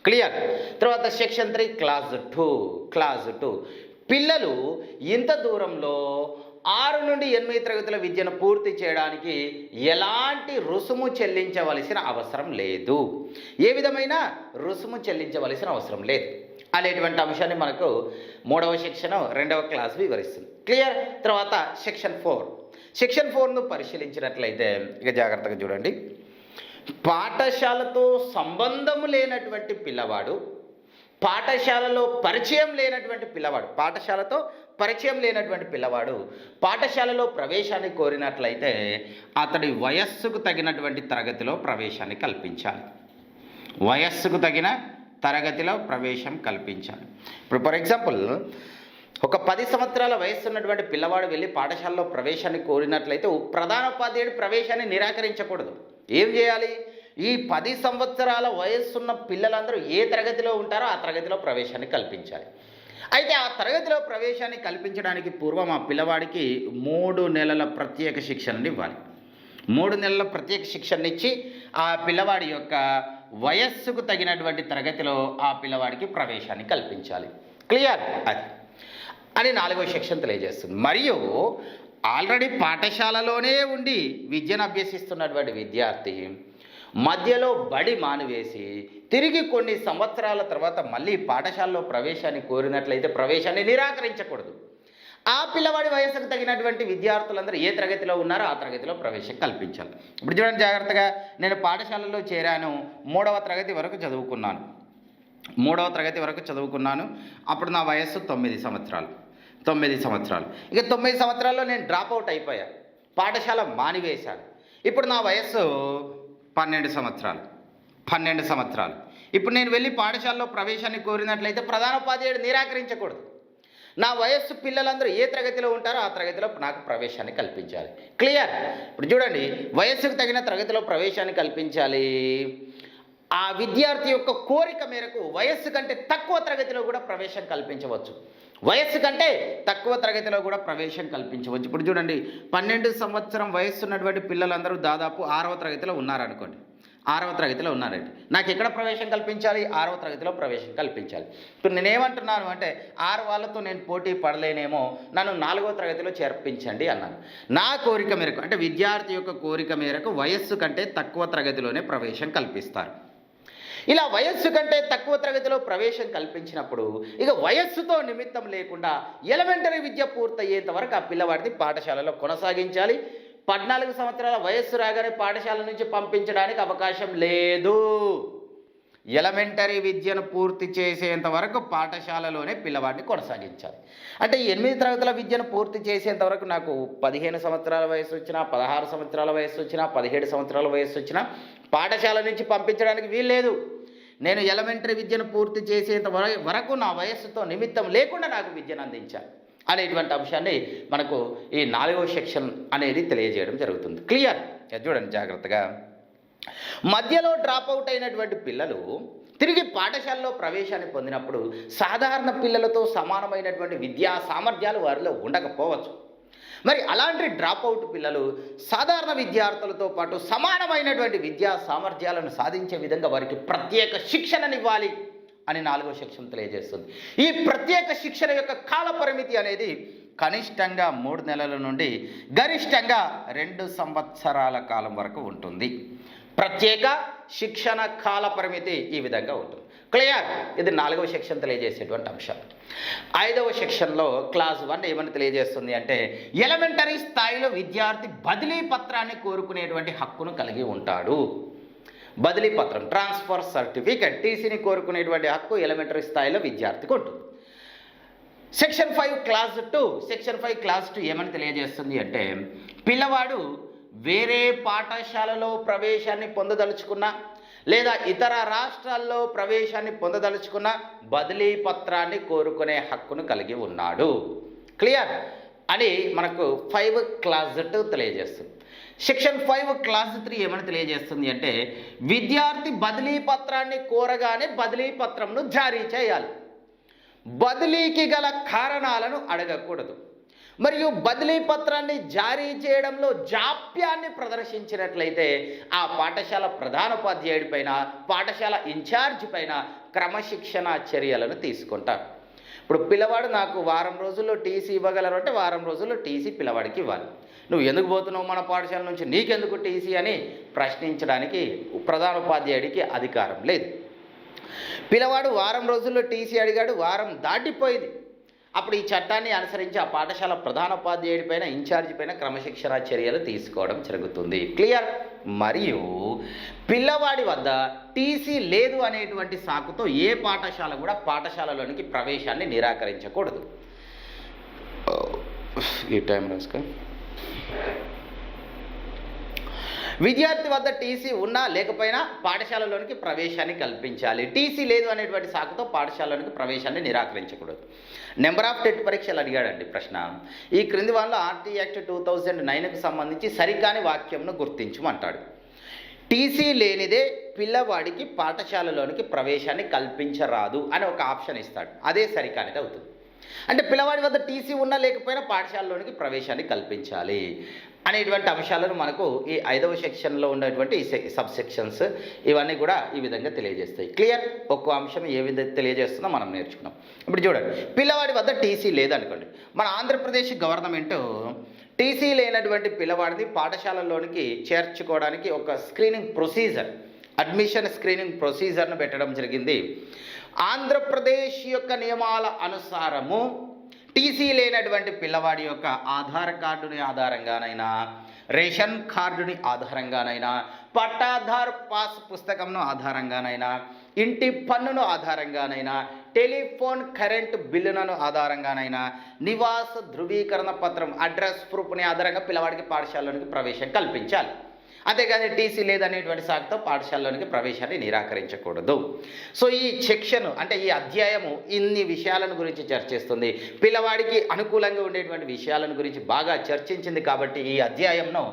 క్లియర్? తర్వాత సెక్షన్ 3 క్లాజ్ 2 పిల్లలు ఇంత దూరంలో 6 నుండి 8 తరగతుల విద్యను పూర్తి చేయడానికి ఎలాంటి రుసుము చెల్లించవలసిన అవసరం లేదు. ఏ విధమైన రుసుము చెల్లించవలసిన అవసరం లేదు అనేటువంటి అంశాన్ని మనకు 3వ సెక్షన్ 2వ క్లాస్ వివరిస్తుంది. క్లియర్? తర్వాత సెక్షన్ 4ను పరిశీలించినట్లయితే ఇక జాగ్రత్తగా చూడండి. పాఠశాలతో సంబంధం లేనటువంటి పిల్లవాడు పాఠశాలలో పరిచయం లేనటువంటి పిల్లవాడు, పాఠశాలతో పరిచయం లేనటువంటి పిల్లవాడు పాఠశాలలో ప్రవేశాన్ని కోరినట్లయితే అతడి వయస్సుకు తగినటువంటి తరగతిలో ప్రవేశాన్ని కల్పించాలి. వయస్సుకు తగిన తరగతిలో ప్రవేశం కల్పించాలి. ఇప్పుడు ఫర్ ఎగ్జాంపుల్ ఒక 10 సంవత్సరాల వయస్సు ఉన్నటువంటి పిల్లవాడు వెళ్ళి పాఠశాలలో ప్రవేశాన్ని కోరినట్లయితే ప్రధానోపాధ్యాయుడు ప్రవేశాన్ని నిరాకరించకూడదు. ఏం చేయాలి? ఈ 10 సంవత్సరాల వయస్సున్న పిల్లలందరూ ఏ తరగతిలో ఉంటారో ఆ తరగతిలో ప్రవేశాన్ని కల్పించాలి. అయితే ఆ తరగతిలో ప్రవేశాన్ని కల్పించడానికి పూర్వం ఆ పిల్లవాడికి 3 నెలల ప్రత్యేక శిక్షణని ఇవ్వాలి. 3 నెలల ప్రత్యేక శిక్షణ ఇచ్చి ఆ పిల్లవాడి యొక్క వయస్సుకు తగినటువంటి తరగతిలో ఆ పిల్లవాడికి ప్రవేశాన్ని కల్పించాలి. క్లియర్? అది 4వ సెక్షన్ తెలియజేస్తుంది. మరియు ఆల్రెడీ పాఠశాలలోనే ఉండి విద్యను అభ్యసిస్తున్నటువంటి విద్యార్థి మధ్యలో బడి మానివేసి తిరిగి కొన్ని సంవత్సరాల తర్వాత మళ్ళీ పాఠశాలలో ప్రవేశాన్ని కోరినట్లయితే ప్రవేశాన్ని నిరాకరించకూడదు. ఆ పిల్లవాడి వయసుకు తగినటువంటి విద్యార్థులందరూ ఏ తరగతిలో ఉన్నారో ఆ తరగతిలో ప్రవేశం కల్పించాలి. ఇప్పుడు చూడండి జాగ్రత్తగా, నేను పాఠశాలలో చేరాను, 3వ తరగతి వరకు చదువుకున్నాను. 3వ తరగతి వరకు చదువుకున్నాను. అప్పుడు నా వయస్సు 9 సంవత్సరాలు. ఇక 9 సంవత్సరాల్లో నేను డ్రాప్ అవుట్ అయిపోయా, పాఠశాల మానివేశాను. ఇప్పుడు నా వయస్సు 12 సంవత్సరాలు. ఇప్పుడు నేను వెళ్ళి పాఠశాలలో ప్రవేశాన్ని కోరినట్లయితే ప్రధానోపాధ్యాయుడు నిరాకరించకూడదు. నా వయస్సు పిల్లలందరూ ఏ తరగతిలో ఉంటారో ఆ తరగతిలో నాకు ప్రవేశాన్ని కల్పించాలి. క్లియర్? ఇప్పుడు చూడండి, వయస్సుకు తగిన తరగతిలో ప్రవేశాన్ని కల్పించాలి. ఆ విద్యార్థి యొక్క కోరిక మేరకు వయస్సు కంటే తక్కువ తరగతిలో కూడా ప్రవేశం కల్పించవచ్చు. ఇప్పుడు చూడండి, 12 సంవత్సరం వయస్సు ఉన్నటువంటి పిల్లలందరూ దాదాపు 6వ తరగతిలో ఉన్నారనుకోండి. 6వ తరగతిలో ఉన్నారండి. నాకు ఎక్కడ ప్రవేశం కల్పించాలి? 6వ తరగతిలో ప్రవేశం కల్పించాలి. ఇప్పుడు నేనేమంటున్నాను అంటే 6 వాళ్ళతో నేను పోటీ పడలేనేమో, నన్ను 4వ తరగతిలో చేర్పించండి అన్నాను. నా కోరిక మేరకు, అంటే విద్యార్థి యొక్క కోరిక మేరకు వయస్సు కంటే తక్కువ తరగతిలోనే ప్రవేశం కల్పిస్తారు. ఇలా వయస్సు కంటే తక్కువ తరగతిలో ప్రవేశం కల్పించినప్పుడు ఇక వయస్సుతో నిమిత్తం లేకుండా ఎలిమెంటరీ విద్య పూర్తయ్యేంత వరకు ఆ పిల్లవాడిని పాఠశాలలో కొనసాగించాలి. 14 సంవత్సరాల వయస్సు రాగానే పాఠశాల నుంచి పంపించడానికి అవకాశం లేదు. ఎలిమెంటరీ విద్యను పూర్తి చేసేంత వరకు పాఠశాలలోనే పిల్లవాడిని కొనసాగించాలి. అంటే 8 తరగతుల విద్యను పూర్తి చేసేంత వరకు నాకు 15 సంవత్సరాల వయసు వచ్చినా, 16 సంవత్సరాల వయసు వచ్చినా, 17 సంవత్సరాల వయసు వచ్చినా పాఠశాల నుంచి పంపించడానికి వీల్లేదు. నేను ఎలిమెంటరీ విద్యను పూర్తి చేసేంత వరకు నా వయస్సుతో నిమిత్తం లేకుండా నాకు విద్యను అందించాలి అనేటువంటి అంశాన్ని మనకు ఈ 4వ సెక్షన్ అనేది తెలియజేయడం జరుగుతుంది. క్లియర్? చూడండి జాగ్రత్తగా, మధ్యలో డ్రాప్ అవుట్ అయినటువంటి పిల్లలు తిరిగి పాఠశాలలో ప్రవేశాన్ని పొందినప్పుడు సాధారణ పిల్లలతో సమానమైనటువంటి విద్యా సామర్థ్యాలు వారిలో ఉండకపోవచ్చు. మరి అలాంటి డ్రాప్ అవుట్ పిల్లలు సాధారణ విద్యార్థులతో పాటు సమానమైనటువంటి విద్యా సామర్థ్యాలను సాధించే విధంగా వారికి ప్రత్యేక శిక్షణనివ్వాలి అని 4వ సెక్షన్ తెలియజేస్తుంది. ఈ ప్రత్యేక శిక్షణ యొక్క కాల పరిమితి అనేది కనిష్టంగా 3 నెలల నుండి గరిష్టంగా 2 సంవత్సరాల కాలం వరకు ఉంటుంది. ప్రత్యేక శిక్షణ కాల పరిమితి ఈ విధంగా ఉంటుంది. క్లియర్? ఇది 4వ సెక్షన్ తెలియజేసేటువంటి అంశం. 5వ సెక్షన్లో క్లాస్ 1 ఏమని తెలియజేస్తుంది అంటే ఎలిమెంటరీ స్థాయిలో విద్యార్థి బదిలీ పత్రాన్ని కోరుకునేటువంటి హక్కును కలిగి ఉంటాడు. బదిలీ పత్రం, ట్రాన్స్ఫర్ సర్టిఫికెట్, టీసీని కోరుకునేటువంటి హక్కు ఎలిమెంటరీ స్థాయిలో విద్యార్థికి ఉంటుంది. సెక్షన్ 5 క్లాస్ 2 ఏమని తెలియజేస్తుంది అంటే పిల్లవాడు వేరే పాఠశాలలో ప్రవేశాన్ని పొందదలుచుకున్నా లేదా ఇతర రాష్ట్రాల్లో ప్రవేశాన్ని పొందదలుచుకున్న బదిలీ పత్రాన్ని కోరుకునే హక్కును కలిగి ఉన్నాడు. క్లియర్ అని మనకు 5 క్లాస్ 2 తెలియజేస్తుంది. సెక్షన్ 5 క్లాస్ 3 ఏమని తెలియజేస్తుంది అంటే విద్యార్థి బదిలీ పత్రాన్ని కోరగానే బదిలీ పత్రంను జారీ చేయాలి. బదిలీకి గల కారణాలను అడగకూడదు. మరియు బదిలీ పత్రాన్ని జారీ చేయడంలో జాప్యాన్ని ప్రదర్శించినట్లయితే ఆ పాఠశాల ప్రధానోపాధ్యాయుడి పైన, పాఠశాల ఇన్ఛార్జ్ పైన క్రమశిక్షణ చర్యలను తీసుకుంటారు. ఇప్పుడు పిల్లవాడు నాకు వారం రోజుల్లో టీసీ ఇవ్వగలరు అంటే వారం రోజుల్లో టీసీ పిల్లవాడికి ఇవ్వాలి. నువ్వు ఎందుకు పోతున్నావు మన పాఠశాల నుంచి, నీకెందుకు టీసీ అని ప్రశ్నించడానికి ప్రధానోపాధ్యాయుడికి అధికారం లేదు. పిల్లవాడు వారం రోజుల్లో టీసీ అడిగాడు, వారం దాటిపోయింది. అప్పుడు ఈ చట్టాన్ని అనుసరించి ఆ పాఠశాల ప్రధానోపాధ్యాయుడి పైన, ఇన్ఛార్జి పైన క్రమశిక్షణ చర్యలు తీసుకోవడం జరుగుతుంది. క్లియర్? మరియు పిల్లవాడి వద్ద టీసీ లేదు అనేటువంటి సాకుతో ఏ పాఠశాల కూడా పాఠశాలలోనికి ప్రవేశాన్ని నిరాకరించకూడదు. ఈ టైం రాసుకో. విద్యార్థి వద్ద టీసీ ఉన్నా లేకపోయినా పాఠశాలలోనికి ప్రవేశాన్ని కల్పించాలి. టీసీ లేదు అనేటువంటి సాకుతో పాఠశాలలోనికి ప్రవేశాన్ని నిరాకరించకూడదు. నెంబర్ ఆఫ్ టెట్ పరీక్షలు అడిగాడండి ప్రశ్న. ఈ క్రింది వాళ్ళ ఆర్టీ యాక్ట్ 2009కు సంబంధించి సరికాని వాక్యంను గుర్తించమంటాడు. టీసీ లేనిదే పిల్లవాడికి పాఠశాలలోనికి ప్రవేశాన్ని కల్పించరాదు అని ఒక ఆప్షన్ ఇస్తాడు. అదే సరికానిది అవుతుంది. అంటే పిల్లవాడి వద్ద టీసీ ఉన్నా లేకపోయినా పాఠశాలలోనికి ప్రవేశాన్ని కల్పించాలి అనేటువంటి అంశాలను మనకు ఈ 5వ సెక్షన్లో ఉన్నటువంటి సబ్ సెక్షన్స్ ఇవన్నీ కూడా ఈ విధంగా తెలియజేస్తాయి. క్లియర్? ఒక్కో అంశం ఏ విధంగా తెలియజేస్తుందో మనం నేర్చుకున్నాం. ఇప్పుడు చూడండి, పిల్లవాడి వద్ద టీసీ లేదనుకోండి. మన ఆంధ్రప్రదేశ్ గవర్నమెంట్ టీసీ లేనటువంటి పిల్లవాడిని పాఠశాలలోనికి చేర్చుకోవడానికి ఒక స్క్రీనింగ్ ప్రొసీజర్, అడ్మిషన్ స్క్రీనింగ్ ప్రొసీజర్ను పెట్టడం జరిగింది. ఆంధ్రప్రదేశ్ యొక్క నియమాల అనుసారము టీసీ లేనటువంటి పిల్లవాడి యొక్క ఆధార్ కార్డుని ఆధారంగానైనా, రేషన్ కార్డుని ఆధారంగానైనా, పట్టాధార్ పాస్ పుస్తకంను ఆధారంగానైనా, ఇంటి పన్నును ఆధారంగానైనా, టెలిఫోన్ కరెంటు బిల్లులను ఆధారంగానైనా, నివాస ధృవీకరణ పత్రం అడ్రస్ ప్రూఫ్ని ఆధారంగా పిల్లవాడికి పాఠశాలలోనికి ప్రవేశం కల్పించాలి. అంతేగాని టీసీ లేదనేటువంటి సాకుతో పాఠశాలలోనికి ప్రవేశాన్ని నిరాకరించకూడదు. సో ఈ సెక్షన్ అంటే ఈ అధ్యాయము ఇన్ని విషయాలను గురించి చర్చిస్తుంది. పిల్లవాడికి అనుకూలంగా ఉండేటువంటి విషయాలను గురించి బాగా చర్చించింది. కాబట్టి ఈ అధ్యాయంను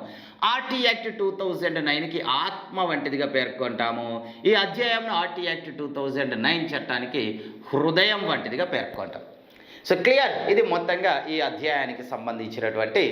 ఆర్టీ యాక్ట్ 2009కి ఆత్మ వంటిదిగా పేర్కొంటాము. ఈ అధ్యాయంను ఆర్టీ యాక్ట్ 2009 చట్టానికి హృదయం వంటిదిగా పేర్కొంటాం. So clear? ఇది మొత్తంగా ఈ అధ్యాయానికి సంబంధించినటువంటి